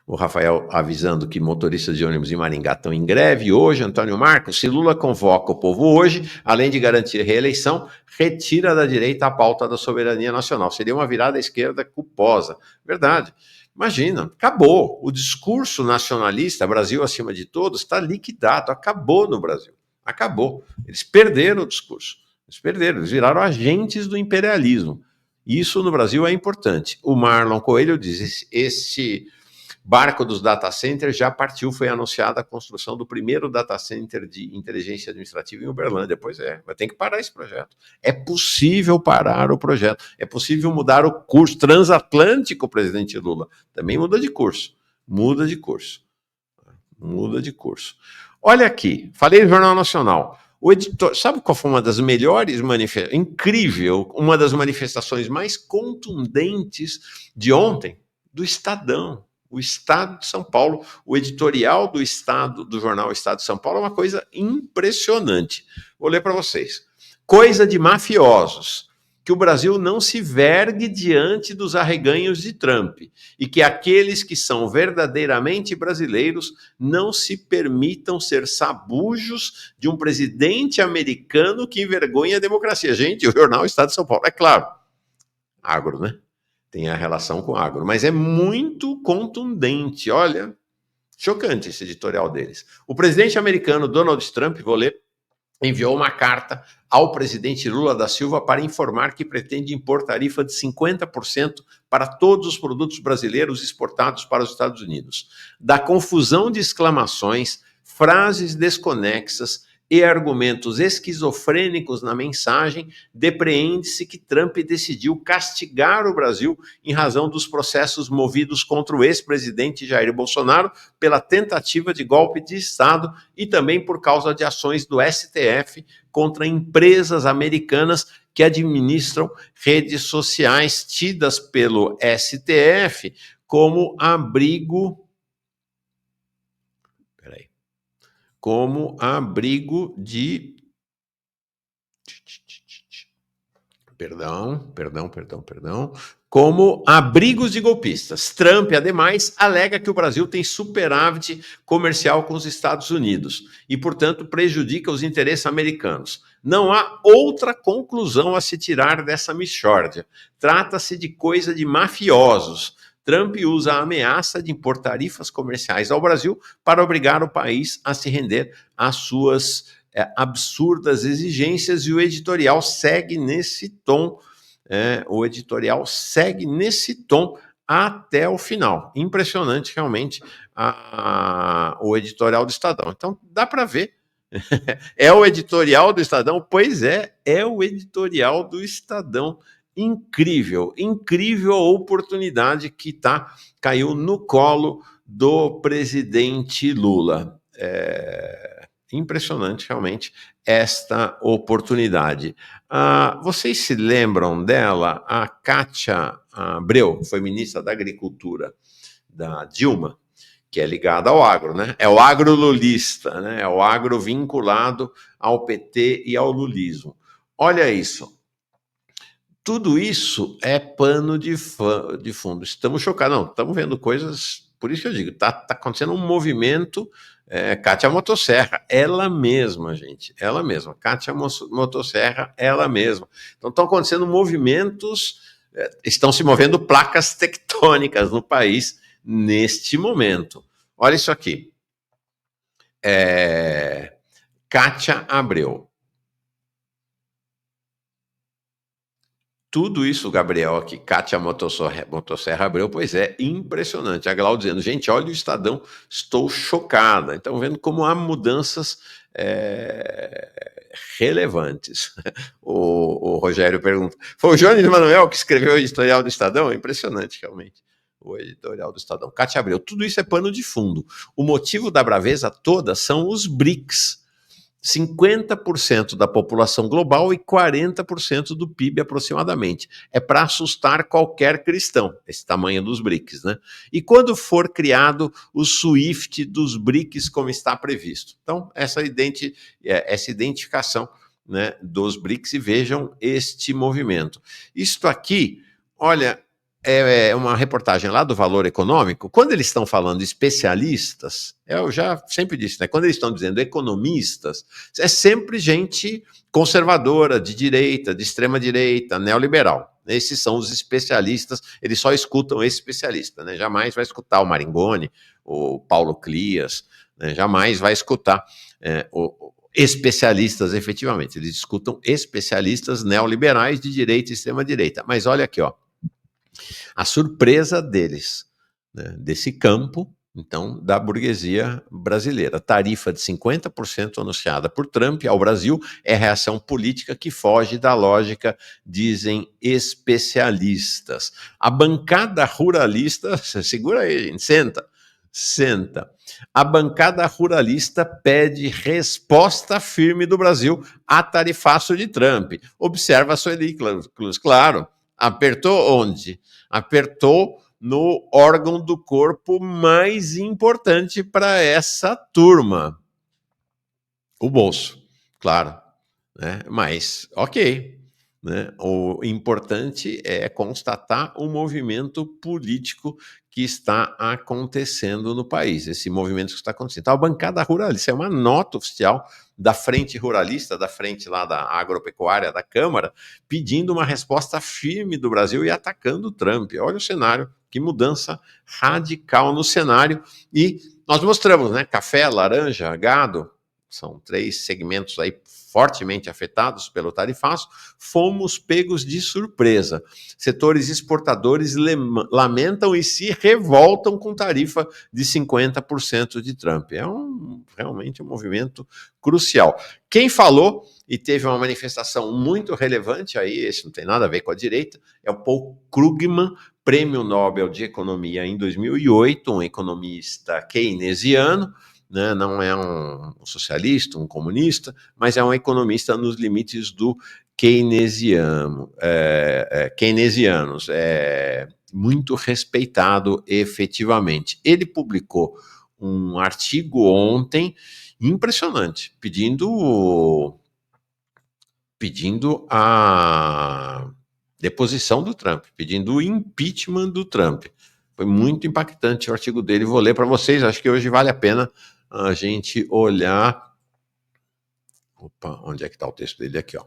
O Rafael avisando que motoristas de ônibus em Maringá estão em greve hoje. Antônio Marcos, se Lula convoca o povo hoje, além de garantir reeleição, retira da direita a pauta da soberania nacional. Seria uma virada à esquerda culposa. Verdade. Imagina, acabou. O discurso nacionalista, Brasil acima de todos, está liquidado. Acabou no Brasil. Acabou. Eles perderam o discurso. Eles viraram agentes do imperialismo. Isso no Brasil é importante. O Marlon Coelho diz, esse barco dos data centers já partiu, foi anunciada a construção do primeiro data center de inteligência administrativa em Uberlândia. Pois é, mas tem que parar esse projeto. É possível parar o projeto. É possível mudar o curso transatlântico, presidente Lula. Também muda de curso. Muda de curso. Olha aqui, falei do Jornal Nacional. O editor, sabe qual foi uma das melhores manifestações? Incrível, uma das manifestações mais contundentes de ontem? Do Estadão. O Estado de São Paulo, o editorial do Estado, do jornal Estado de São Paulo, é uma coisa impressionante. Vou ler para vocês. Coisa de mafiosos, que o Brasil não se vergue diante dos arreganhos de Trump e que aqueles que são verdadeiramente brasileiros não se permitam ser sabujos de um presidente americano que envergonha a democracia. Gente, o jornal Estado de São Paulo, é claro, agro, né? Tem a relação com agro, mas é muito contundente. Olha, chocante esse editorial deles. O presidente americano Donald Trump, vou ler, enviou uma carta ao presidente Lula da Silva para informar que pretende impor tarifa de 50% para todos os produtos brasileiros exportados para os Estados Unidos. Da confusão de exclamações, frases desconexas e argumentos esquizofrênicos na mensagem, depreende-se que Trump decidiu castigar o Brasil em razão dos processos movidos contra o ex-presidente Jair Bolsonaro pela tentativa de golpe de Estado e também por causa de ações do STF contra empresas americanas que administram redes sociais tidas pelo STF como abrigo de... Como abrigos de golpistas. Trump, ademais, alega que o Brasil tem superávit comercial com os Estados Unidos e, portanto, prejudica os interesses americanos. Não há outra conclusão a se tirar dessa mixórdia. Trata-se de coisa de mafiosos. Trump usa a ameaça de impor tarifas comerciais ao Brasil para obrigar o país a se render às suas absurdas exigências, e o editorial segue nesse tom. O editorial segue nesse tom até o final. Impressionante, realmente, o editorial do Estadão. Então, dá para ver. É o editorial do Estadão? Pois é o editorial do Estadão. Incrível, incrível a oportunidade que caiu no colo do presidente Lula. Impressionante, realmente, esta oportunidade. Vocês se lembram dela? A Cátia Abreu, que foi ministra da Agricultura da Dilma, que é ligada ao agro, né? É o agrolulista, né? É o agro vinculado ao PT e ao lulismo. Olha isso. Tudo isso é pano de fundo. Estamos chocados. Não, estamos vendo coisas... Por isso que eu digo, tá acontecendo um movimento... Cátia Motosserra, ela mesma, gente, ela mesma. Cátia Motosserra, ela mesma. Então, estão acontecendo movimentos... estão se movendo placas tectônicas no país neste momento. Olha isso aqui. Cátia Abreu. Tudo isso, Gabriel, aqui, Cátia Motosserra Abreu, pois é, impressionante. A Glau dizendo, gente, olha o Estadão, estou chocada. Então, vendo como há mudanças relevantes. O Rogério pergunta, foi o Jones Manuel que escreveu o editorial do Estadão? É impressionante, realmente, o editorial do Estadão. Cátia Abreu, tudo isso é pano de fundo. O motivo da braveza toda são os BRICS. 50% da população global e 40% do PIB aproximadamente. É para assustar qualquer cristão, esse tamanho dos BRICS, né? E quando for criado o SWIFT dos BRICS, como está previsto. Então, essa identificação, né, dos BRICS, e vejam este movimento. Isto aqui, olha... É uma reportagem lá do Valor Econômico. Quando eles estão falando especialistas, eu já sempre disse, né? Quando eles estão dizendo economistas, é sempre gente conservadora, de direita, de extrema direita, neoliberal. Esses são os especialistas, eles só escutam esse especialista, né? Jamais vai escutar o Maringoni, o Paulo Clias, né? Jamais vai escutar especialistas efetivamente. Eles escutam especialistas neoliberais de direita e extrema direita. Mas olha aqui, ó. A surpresa deles, né, desse campo, então, da burguesia brasileira. Tarifa de 50% anunciada por Trump ao Brasil é reação política que foge da lógica, dizem especialistas. A bancada ruralista, segura aí, gente, senta. A bancada ruralista pede resposta firme do Brasil a tarifaço de Trump. Observa a Sueli Cruz, claro. Apertou onde? Apertou no órgão do corpo mais importante para essa turma. O bolso, claro. Né? Mas, ok. Né? O importante é constatar o movimento político que está acontecendo no país, esse movimento que está acontecendo. Então, a bancada ruralista, é uma nota oficial da frente ruralista, da frente lá da agropecuária da Câmara, pedindo uma resposta firme do Brasil e atacando o Trump. Olha o cenário, que mudança radical no cenário. E nós mostramos, né? Café, laranja, gado, são 3 segmentos aí fortemente afetados pelo tarifaço, fomos pegos de surpresa. Setores exportadores lamentam e se revoltam com tarifa de 50% de Trump. É realmente um movimento crucial. Quem falou e teve uma manifestação muito relevante aí, esse não tem nada a ver com a direita, é o Paul Krugman, Prêmio Nobel de Economia em 2008, um economista keynesiano, né, não é um socialista, um comunista, mas é um economista nos limites do keynesianos, muito respeitado efetivamente. Ele publicou um artigo ontem impressionante, pedindo a deposição do Trump, pedindo o impeachment do Trump. Foi muito impactante o artigo dele, vou ler para vocês, acho que hoje vale a pena a gente olhar... Opa, onde é que está o texto dele? Aqui, ó.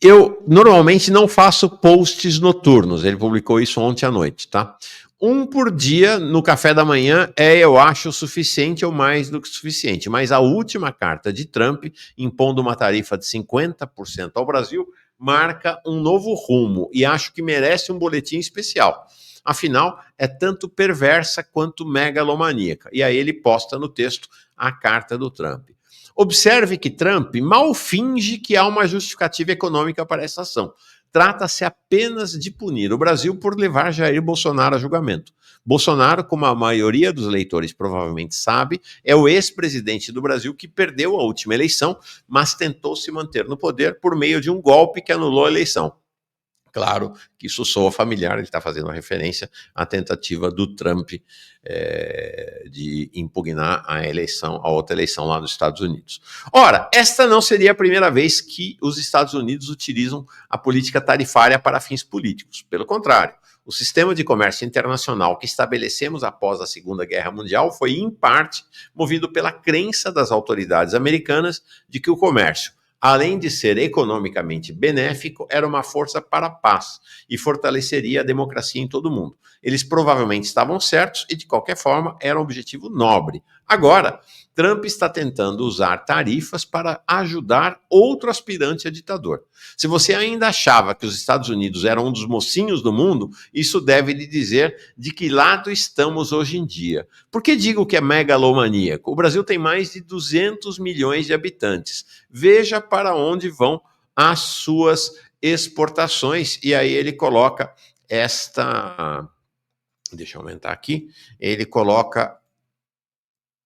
Eu normalmente não faço posts noturnos, ele publicou isso ontem à noite, tá? Um por dia no café da manhã eu acho, suficiente ou mais do que suficiente. Mas a última carta de Trump, impondo uma tarifa de 50% ao Brasil, marca um novo rumo e acho que merece um boletim especial. Afinal, é tanto perversa quanto megalomaníaca. E aí ele posta no texto a carta do Trump. Observe que Trump mal finge que há uma justificativa econômica para essa ação. Trata-se apenas de punir o Brasil por levar Jair Bolsonaro a julgamento. Bolsonaro, como a maioria dos leitores provavelmente sabe, é o ex-presidente do Brasil que perdeu a última eleição, mas tentou se manter no poder por meio de um golpe que anulou a eleição. Claro que isso soa familiar, ele está fazendo referência à tentativa do Trump de impugnar a eleição, a outra eleição lá nos Estados Unidos. Ora, esta não seria a primeira vez que os Estados Unidos utilizam a política tarifária para fins políticos. Pelo contrário, o sistema de comércio internacional que estabelecemos após a Segunda Guerra Mundial foi, em parte, movido pela crença das autoridades americanas de que o comércio, além de ser economicamente benéfico, era uma força para a paz e fortaleceria a democracia em todo o mundo. Eles provavelmente estavam certos e, de qualquer forma, era um objetivo nobre. Agora, Trump está tentando usar tarifas para ajudar outro aspirante a ditador. Se você ainda achava que os Estados Unidos eram um dos mocinhos do mundo, isso deve lhe dizer de que lado estamos hoje em dia. Por que digo que é megalomaníaco? O Brasil tem mais de 200 milhões de habitantes. Veja para onde vão as suas exportações. E aí ele coloca esta... Deixa eu aumentar aqui. Ele coloca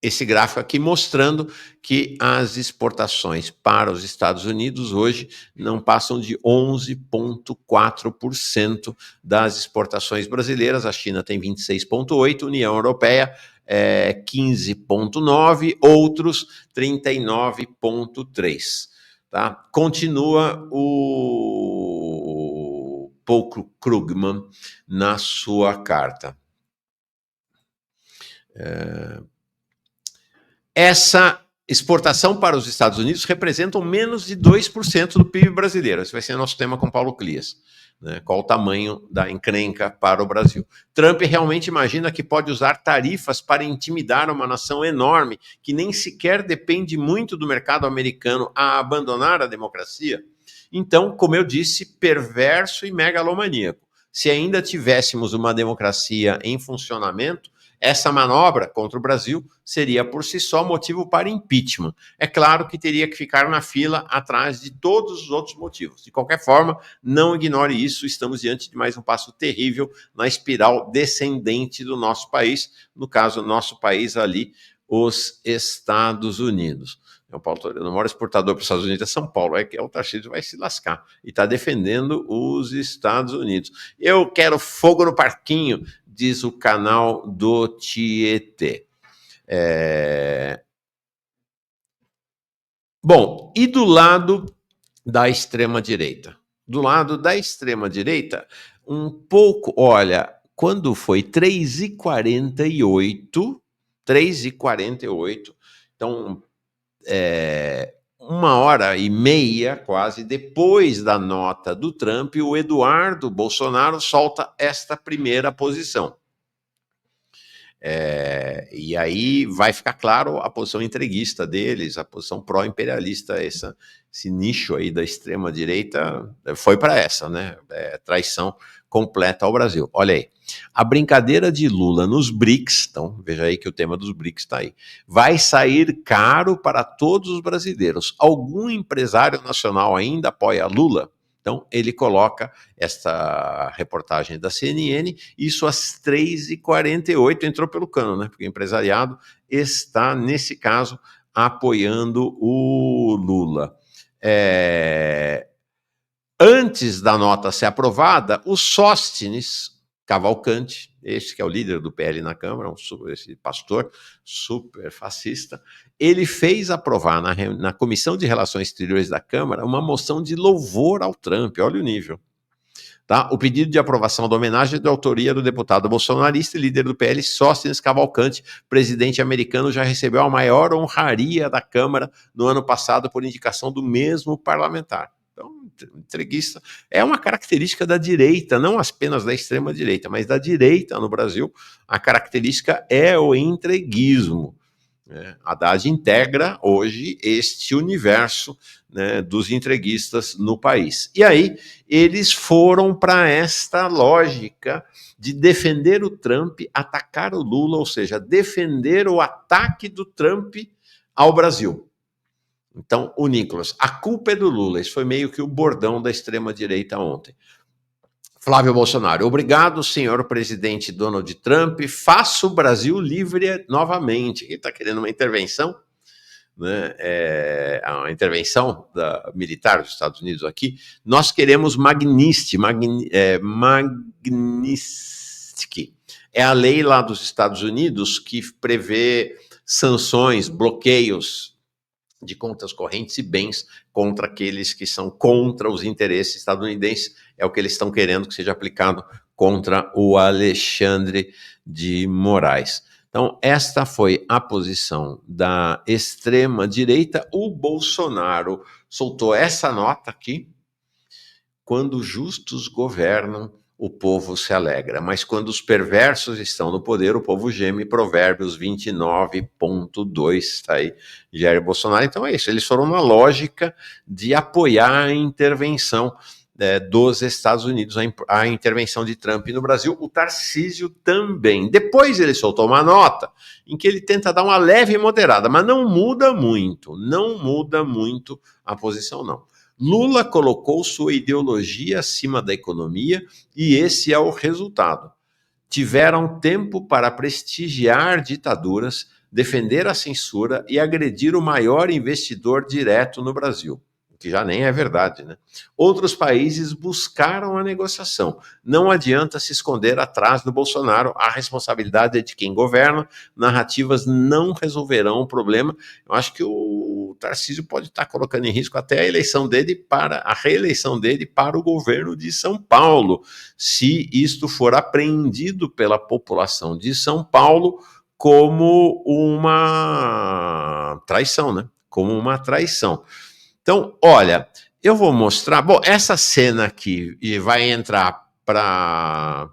esse gráfico aqui mostrando que as exportações para os Estados Unidos hoje não passam de 11,4% das exportações brasileiras. A China tem 26,8%, União Europeia 15,9%, outros 39,3%. Tá? Continua o Paul Krugman na sua carta. Essa exportação para os Estados Unidos representa menos de 2% do PIB brasileiro. Esse vai ser nosso tema com Paulo Clias. Né? Qual o tamanho da encrenca para o Brasil? Trump realmente imagina que pode usar tarifas para intimidar uma nação enorme, que nem sequer depende muito do mercado americano, a abandonar a democracia? Então, como eu disse, perverso e megalomaníaco. Se ainda tivéssemos uma democracia em funcionamento, essa manobra contra o Brasil seria por si só motivo para impeachment. É claro que teria que ficar na fila atrás de todos os outros motivos. De qualquer forma, não ignore isso, estamos diante de mais um passo terrível na espiral descendente do nosso país, no caso, nosso país ali, os Estados Unidos. O maior exportador para os Estados Unidos é São Paulo, é que o Tarcísio vai se lascar e está defendendo os Estados Unidos. Eu quero fogo no parquinho, diz o canal do Tietê. Bom, e do lado da extrema-direita? Do lado da extrema-direita, um pouco, olha, quando foi 3h48, então, 1h30, quase, depois da nota do Trump, o Eduardo Bolsonaro solta esta primeira posição. E aí vai ficar claro a posição entreguista deles, a posição pró-imperialista, esse nicho aí da extrema-direita foi para essa, né? Traição completa ao Brasil. Olha aí, a brincadeira de Lula nos BRICS, então veja aí que o tema dos BRICS está aí, vai sair caro para todos os brasileiros. Algum empresário nacional ainda apoia Lula? Então, ele coloca esta reportagem da CNN, isso às 3h48, entrou pelo cano, né? Porque o empresariado está, nesse caso, apoiando o Lula. Antes da nota ser aprovada, o Sóstenes Cavalcante, esse que é o líder do PL na Câmara, esse pastor super fascista, ele fez aprovar na Comissão de Relações Exteriores da Câmara uma moção de louvor ao Trump, olha o nível. Tá? O pedido de aprovação da homenagem é de autoria do deputado bolsonarista e líder do PL, Sóstenes Cavalcante, presidente americano, já recebeu a maior honraria da Câmara no ano passado por indicação do mesmo parlamentar. Então, entreguista é uma característica da direita, não apenas da extrema-direita, mas da direita no Brasil. A característica é o entreguismo. Haddad integra hoje este universo, né, dos entreguistas no país. E aí eles foram para esta lógica de defender o Trump, atacar o Lula, ou seja, defender o ataque do Trump ao Brasil. Então, o Nicolas, a culpa é do Lula. Esse foi meio que o bordão da extrema-direita ontem. Flávio Bolsonaro, obrigado, senhor presidente Donald Trump, faça o Brasil livre novamente. Ele está querendo uma intervenção, né? A intervenção militar dos Estados Unidos aqui. Nós queremos Magnitsky. É a lei lá dos Estados Unidos que prevê sanções, bloqueios de contas correntes e bens contra aqueles que são contra os interesses estadunidenses. É o que eles estão querendo que seja aplicado contra o Alexandre de Moraes. Então, esta foi a posição da extrema-direita. O Bolsonaro soltou essa nota aqui: quando os governam, o povo se alegra, mas quando os perversos estão no poder, o povo geme. Provérbios 29.2, tá aí, Jair Bolsonaro. Então é isso, eles foram na lógica de apoiar a intervenção dos Estados Unidos, a intervenção de Trump no Brasil. O Tarcísio também. Depois ele soltou uma nota em que ele tenta dar uma leve moderada, mas não muda muito a posição, não. Lula colocou sua ideologia acima da economia e esse é o resultado. Tiveram tempo para prestigiar ditaduras, defender a censura e agredir o maior investidor direto no Brasil, que já nem é verdade, né? Outros países buscaram a negociação. Não adianta se esconder atrás do Bolsonaro, a responsabilidade é de quem governa, narrativas não resolverão o problema. Eu acho que o Tarcísio pode estar colocando em risco até a reeleição dele para o governo de São Paulo, se isto for apreendido pela população de São Paulo como uma traição, né? Como uma traição. Então, olha, eu vou mostrar. Bom, essa cena aqui vai entrar para a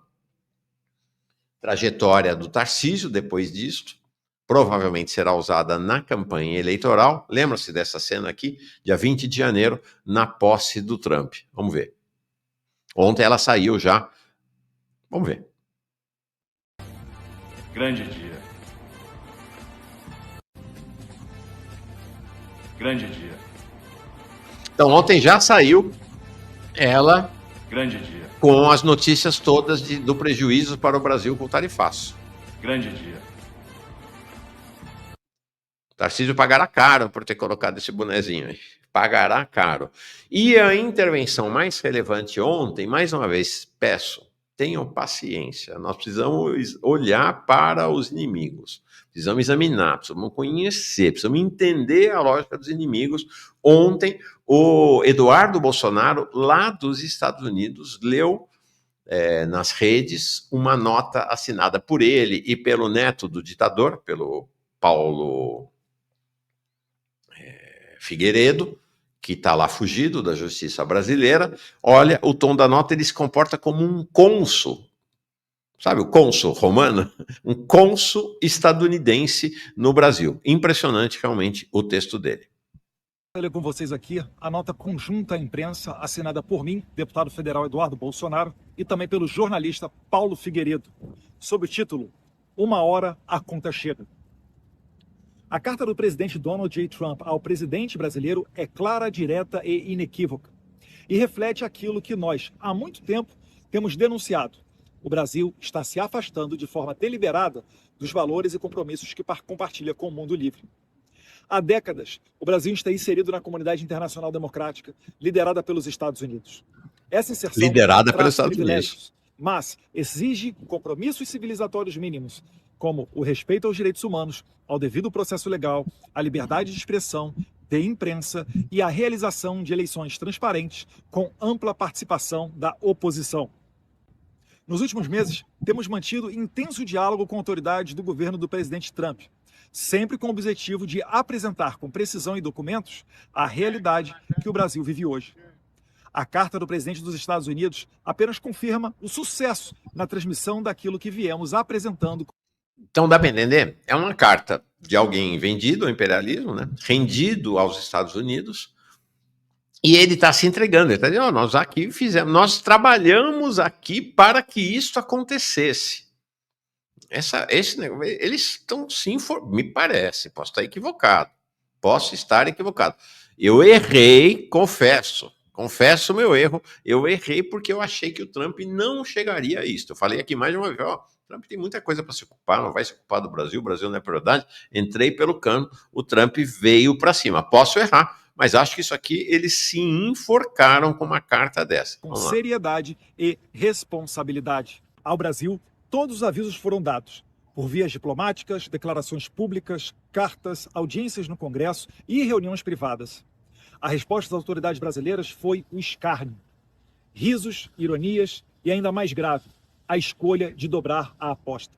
trajetória do Tarcísio depois disto. Provavelmente será usada na campanha eleitoral. Lembra-se dessa cena aqui, dia 20 de janeiro, na posse do Trump. Vamos ver. Ontem ela saiu já. Vamos ver. Grande dia. Grande dia. Então, ontem já saiu ela Grande dia. Com as notícias todas do prejuízo para o Brasil com o tarifaço. Grande dia. Tarcísio pagará caro por ter colocado esse bonezinho aí. Pagará caro. E a intervenção mais relevante ontem, mais uma vez, peço, tenham paciência. Nós precisamos olhar para os inimigos. Precisamos examinar, precisamos conhecer, precisamos entender a lógica dos inimigos. Ontem, o Eduardo Bolsonaro, lá dos Estados Unidos, leu nas redes uma nota assinada por ele e pelo neto do ditador, pelo Paulo Figueiredo, que está lá fugido da justiça brasileira. Olha, o tom da nota, ele se comporta como um cônsul. Sabe o cônsul romano? Um cônsul estadunidense no Brasil. Impressionante, realmente, o texto dele. Vou ler com vocês aqui a nota conjunta à imprensa assinada por mim, deputado federal Eduardo Bolsonaro, e também pelo jornalista Paulo Figueiredo, sob o título "Uma hora a conta chega". A carta do presidente Donald J. Trump ao presidente brasileiro é clara, direta e inequívoca, e reflete aquilo que nós, há muito tempo, temos denunciado. O Brasil está se afastando de forma deliberada dos valores e compromissos que compartilha com o mundo livre. Há décadas, o Brasil está inserido na comunidade internacional democrática, liderada pelos Estados Unidos. Essa inserção liderada pelos Estados Unidos, mas exige compromissos civilizatórios mínimos, como o respeito aos direitos humanos, ao devido processo legal, à liberdade de expressão, de imprensa e à realização de eleições transparentes com ampla participação da oposição. Nos últimos meses, temos mantido intenso diálogo com autoridades do governo do presidente Trump, sempre com o objetivo de apresentar com precisão e documentos a realidade que o Brasil vive hoje. A carta do presidente dos Estados Unidos apenas confirma o sucesso na transmissão daquilo que viemos apresentando. Então dá para entender? É uma carta de alguém vendido ao imperialismo, né? Rendido aos Estados Unidos, e ele está se entregando. Ele está dizendo: nós aqui fizemos, nós trabalhamos aqui para que isso acontecesse. Esse negócio, eles estão sim, me parece, posso estar equivocado. Eu errei, confesso o meu erro. Eu errei porque eu achei que o Trump não chegaria a isso. Eu falei aqui mais de uma vez: ó, o Trump tem muita coisa para se ocupar, não vai se ocupar do Brasil, o Brasil não é prioridade. Entrei pelo cano, o Trump veio para cima. Posso errar, mas acho que isso aqui eles se enforcaram com uma carta dessa. Com seriedade e responsabilidade. Ao Brasil, todos os avisos foram dados, por vias diplomáticas, declarações públicas, cartas, audiências no Congresso e reuniões privadas. A resposta das autoridades brasileiras foi o escárnio. Risos, ironias e, ainda mais grave, a escolha de dobrar a aposta.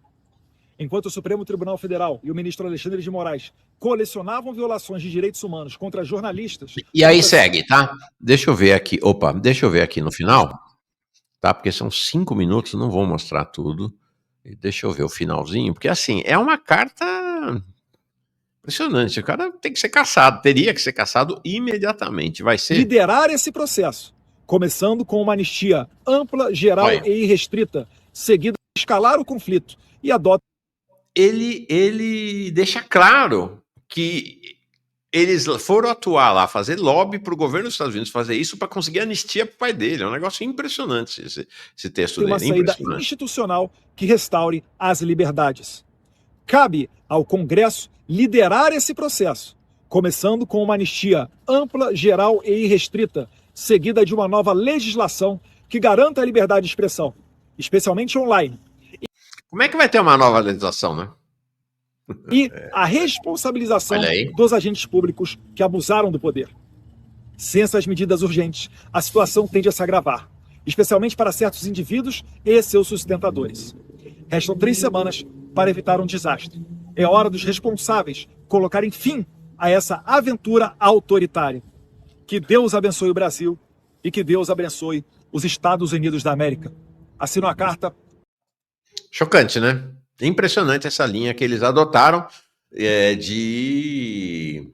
Enquanto o Supremo Tribunal Federal e o ministro Alexandre de Moraes colecionavam violações de direitos humanos contra jornalistas... E aí segue, tá? Deixa eu ver aqui no final, tá? Porque são 5 minutos, não vou mostrar tudo. Deixa eu ver o finalzinho, porque assim, é uma carta impressionante. O cara tem que ser caçado, teria que ser caçado imediatamente. Vai ser... Liderar esse processo, começando com uma anistia ampla, geral e irrestrita, seguida de escalar o conflito e adota... Ele deixa claro que eles foram atuar lá, fazer lobby para o governo dos Estados Unidos fazer isso para conseguir anistia para o pai dele. É um negócio impressionante esse texto dele. Uma saída institucional que restaure as liberdades. Cabe ao Congresso liderar esse processo, começando com uma anistia ampla, geral e irrestrita, seguida de uma nova legislação que garanta a liberdade de expressão, especialmente online. Como é que vai ter uma nova legislação, né? E a responsabilização dos agentes públicos que abusaram do poder. Sem essas medidas urgentes, a situação tende a se agravar, especialmente para certos indivíduos e seus sustentadores. Restam 3 semanas para evitar um desastre. É hora dos responsáveis colocarem fim a essa aventura autoritária. Que Deus abençoe o Brasil e que Deus abençoe os Estados Unidos da América. Assino a carta. Chocante, né? Impressionante essa linha que eles adotaram de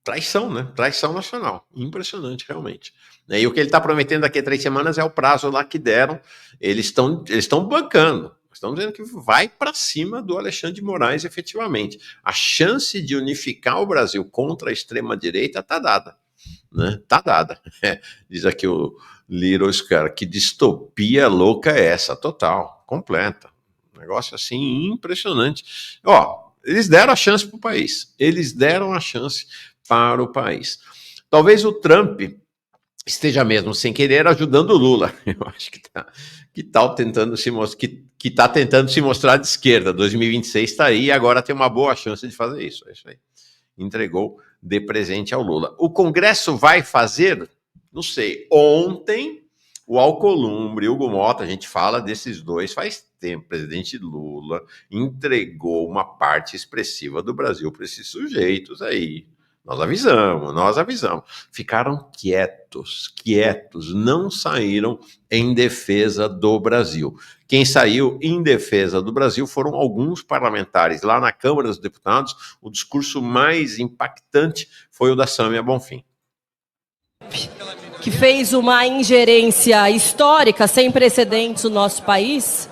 traição, né? Traição nacional. Impressionante, realmente. E o que ele está prometendo daqui a 3 semanas é o prazo lá que deram. Eles estão bancando. Estão dizendo que vai para cima do Alexandre de Moraes, efetivamente. A chance de unificar o Brasil contra a extrema-direita está dada. Né? Tá dada. Diz aqui o Little Scar, que distopia louca é essa? Total, completa. Um negócio assim impressionante. Ó, eles deram a chance para o país. Eles deram a chance para o país. Talvez o Trump esteja mesmo sem querer ajudando o Lula. Eu acho que tá tentando se mostrar de esquerda. 2026 está aí e agora tem uma boa chance de fazer isso. É isso aí. Entregou de presente ao Lula. O Congresso vai fazer? Não sei. Ontem, o Alcolumbre e o Hugo Mota, a gente fala desses dois faz tempo. O presidente Lula entregou uma parte expressiva do Brasil para esses sujeitos aí. Nós avisamos. Ficaram quietos, não saíram em defesa do Brasil. Quem saiu em defesa do Brasil foram alguns parlamentares. Lá na Câmara dos Deputados, o discurso mais impactante foi o da Sâmia Bonfim. Que fez uma ingerência histórica sem precedentes no nosso país,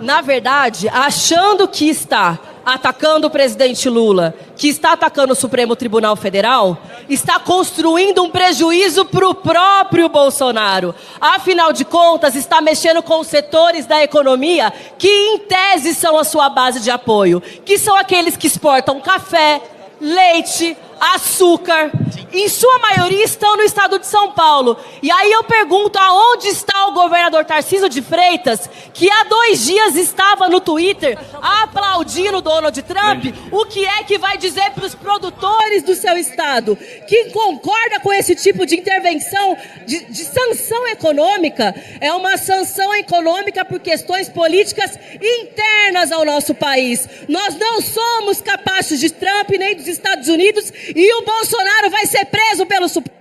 na verdade, achando que está atacando o presidente Lula, que está atacando o Supremo Tribunal Federal, está construindo um prejuízo para o próprio Bolsonaro. Afinal de contas, está mexendo com os setores da economia que, em tese, são a sua base de apoio, que são aqueles que exportam café, leite, açúcar, em sua maioria estão no estado de São Paulo. E aí eu pergunto, aonde está o governador Tarcísio de Freitas, que há 2 dias estava no Twitter aplaudindo Donald Trump? O que é que vai dizer para os produtores do seu estado, que concorda com esse tipo de intervenção, de sanção econômica? É uma sanção econômica por questões políticas internas ao nosso país. Nós não somos capazes de Trump nem dos Estados Unidos, e o Bolsonaro vai ser preso pelo Supremo.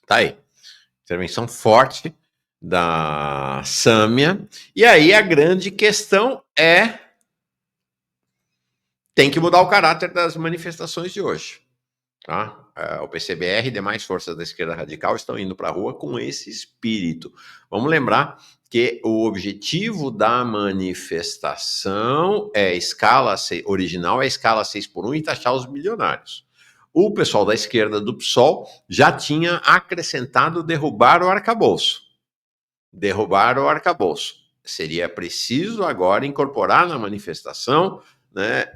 Tá aí. Intervenção forte da Sâmia. E aí a grande questão é: tem que mudar o caráter das manifestações de hoje. Tá? O PCBR e demais forças da esquerda radical estão indo para a rua com esse espírito. Vamos lembrar que o objetivo da manifestação original é a escala 6x1 e taxar os bilionários. O pessoal da esquerda do PSOL já tinha acrescentado derrubar o arcabouço. Derrubar o arcabouço. Seria preciso agora incorporar na manifestação, né,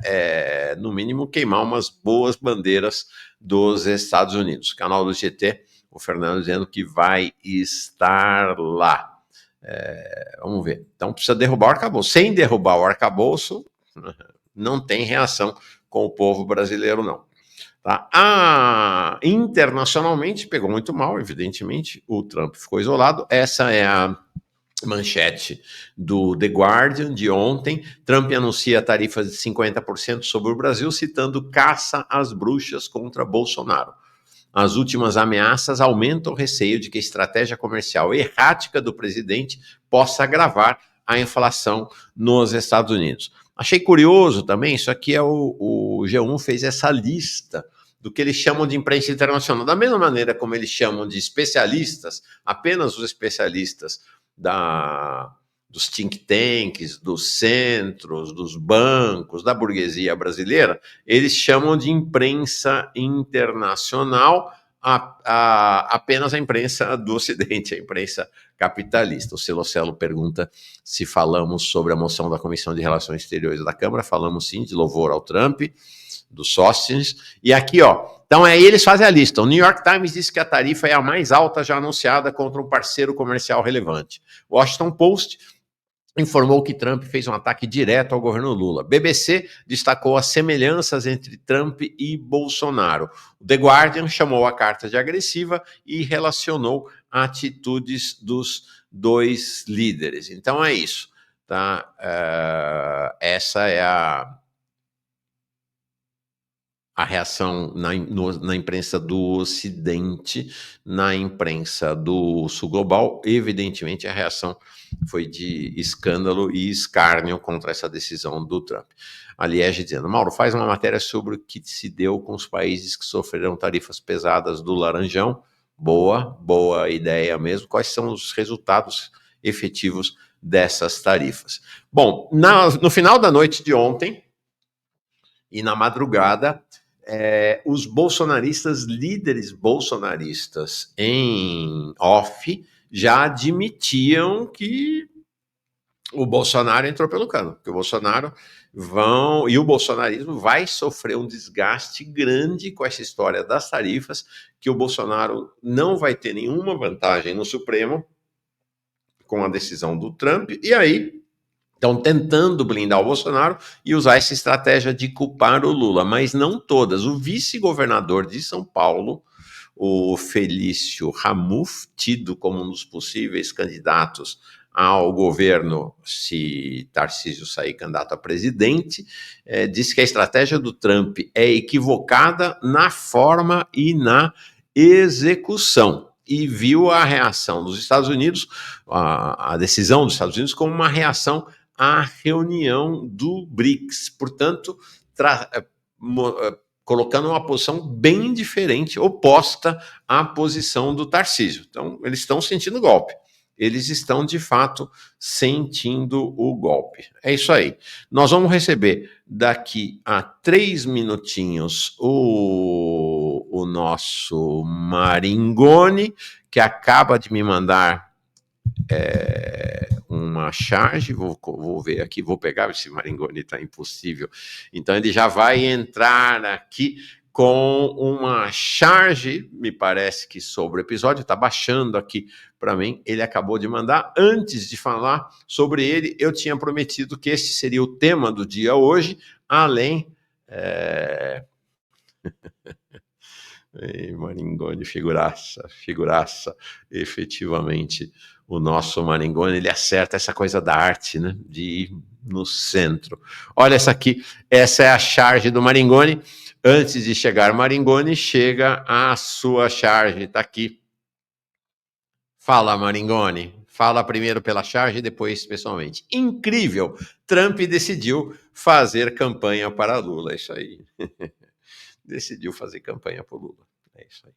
no mínimo queimar umas boas bandeiras dos Estados Unidos. Canal do GT, o Fernando dizendo que vai estar lá. Vamos ver. Então precisa derrubar o arcabouço. Sem derrubar o arcabouço, não tem reação com o povo brasileiro, não. Tá? Internacionalmente pegou muito mal, evidentemente, o Trump ficou isolado. Essa é a manchete do The Guardian de ontem. Trump anuncia tarifas de 50% sobre o Brasil, citando caça às bruxas contra Bolsonaro. As últimas ameaças aumentam o receio de que a estratégia comercial errática do presidente possa agravar a inflação nos Estados Unidos. Achei curioso também, isso aqui é o G1 fez essa lista do que eles chamam de imprensa internacional. Da mesma maneira como eles chamam de especialistas, apenas os especialistas dos think tanks, dos centros, dos bancos, da burguesia brasileira, eles chamam de imprensa internacional apenas a imprensa do Ocidente, a imprensa capitalista. O Celocelo pergunta se falamos sobre a moção da Comissão de Relações Exteriores da Câmara. Falamos sim, de louvor ao Trump, dos Sóstenes. E aqui, então aí eles fazem a lista. O New York Times diz que a tarifa é a mais alta já anunciada contra um parceiro comercial relevante. O Washington Post informou que Trump fez um ataque direto ao governo Lula. BBC destacou as semelhanças entre Trump e Bolsonaro. O The Guardian chamou a carta de agressiva e relacionou atitudes dos dois líderes. Então é isso. Tá? Essa é a reação na imprensa do Ocidente, na imprensa do Sul Global. Evidentemente, a reação foi de escândalo e escárnio contra essa decisão do Trump. A Liege dizendo: Mauro, faz uma matéria sobre o que se deu com os países que sofreram tarifas pesadas do Laranjão. Boa ideia mesmo. Quais são os resultados efetivos dessas tarifas? Bom, no final da noite de ontem e na madrugada, os bolsonaristas, líderes bolsonaristas em off, já admitiam que o Bolsonaro entrou pelo cano, que o Bolsonaro e o bolsonarismo vai sofrer um desgaste grande com essa história das tarifas, que o Bolsonaro não vai ter nenhuma vantagem no Supremo com a decisão do Trump, e aí estão tentando blindar o Bolsonaro e usar essa estratégia de culpar o Lula, mas não todas. O vice-governador de São Paulo, o Felício Ramuf, tido como um dos possíveis candidatos ao governo se Tarcísio sair candidato a presidente, disse que a estratégia do Trump é equivocada na forma e na execução. E viu a reação dos Estados Unidos, a decisão dos Estados Unidos, como uma reação à reunião do BRICS, portanto, colocando uma posição bem diferente, oposta à posição do Tarcísio. Então, eles estão sentindo o golpe. Eles estão, de fato, sentindo o golpe. É isso aí. Nós vamos receber daqui a 3 minutinhos o nosso Maringoni, que acaba de me mandar uma charge. Vou ver aqui, vou pegar, esse Maringoni está impossível. Então ele já vai entrar aqui com uma charge, me parece que sobre o episódio, está baixando aqui para mim, ele acabou de mandar. Antes de falar sobre ele, eu tinha prometido que esse seria o tema do dia hoje, além... Maringoni, figuraça, efetivamente, o nosso Maringoni, ele acerta essa coisa da arte, né, de ir no centro. Olha essa aqui, essa é a charge do Maringoni. Antes de chegar Maringoni, chega a sua charge, tá aqui, Fala, Maringoni. Fala primeiro pela charge e depois pessoalmente. Incrível! Trump decidiu fazer campanha para Lula. É isso aí. Decidiu fazer campanha para Lula. É isso aí.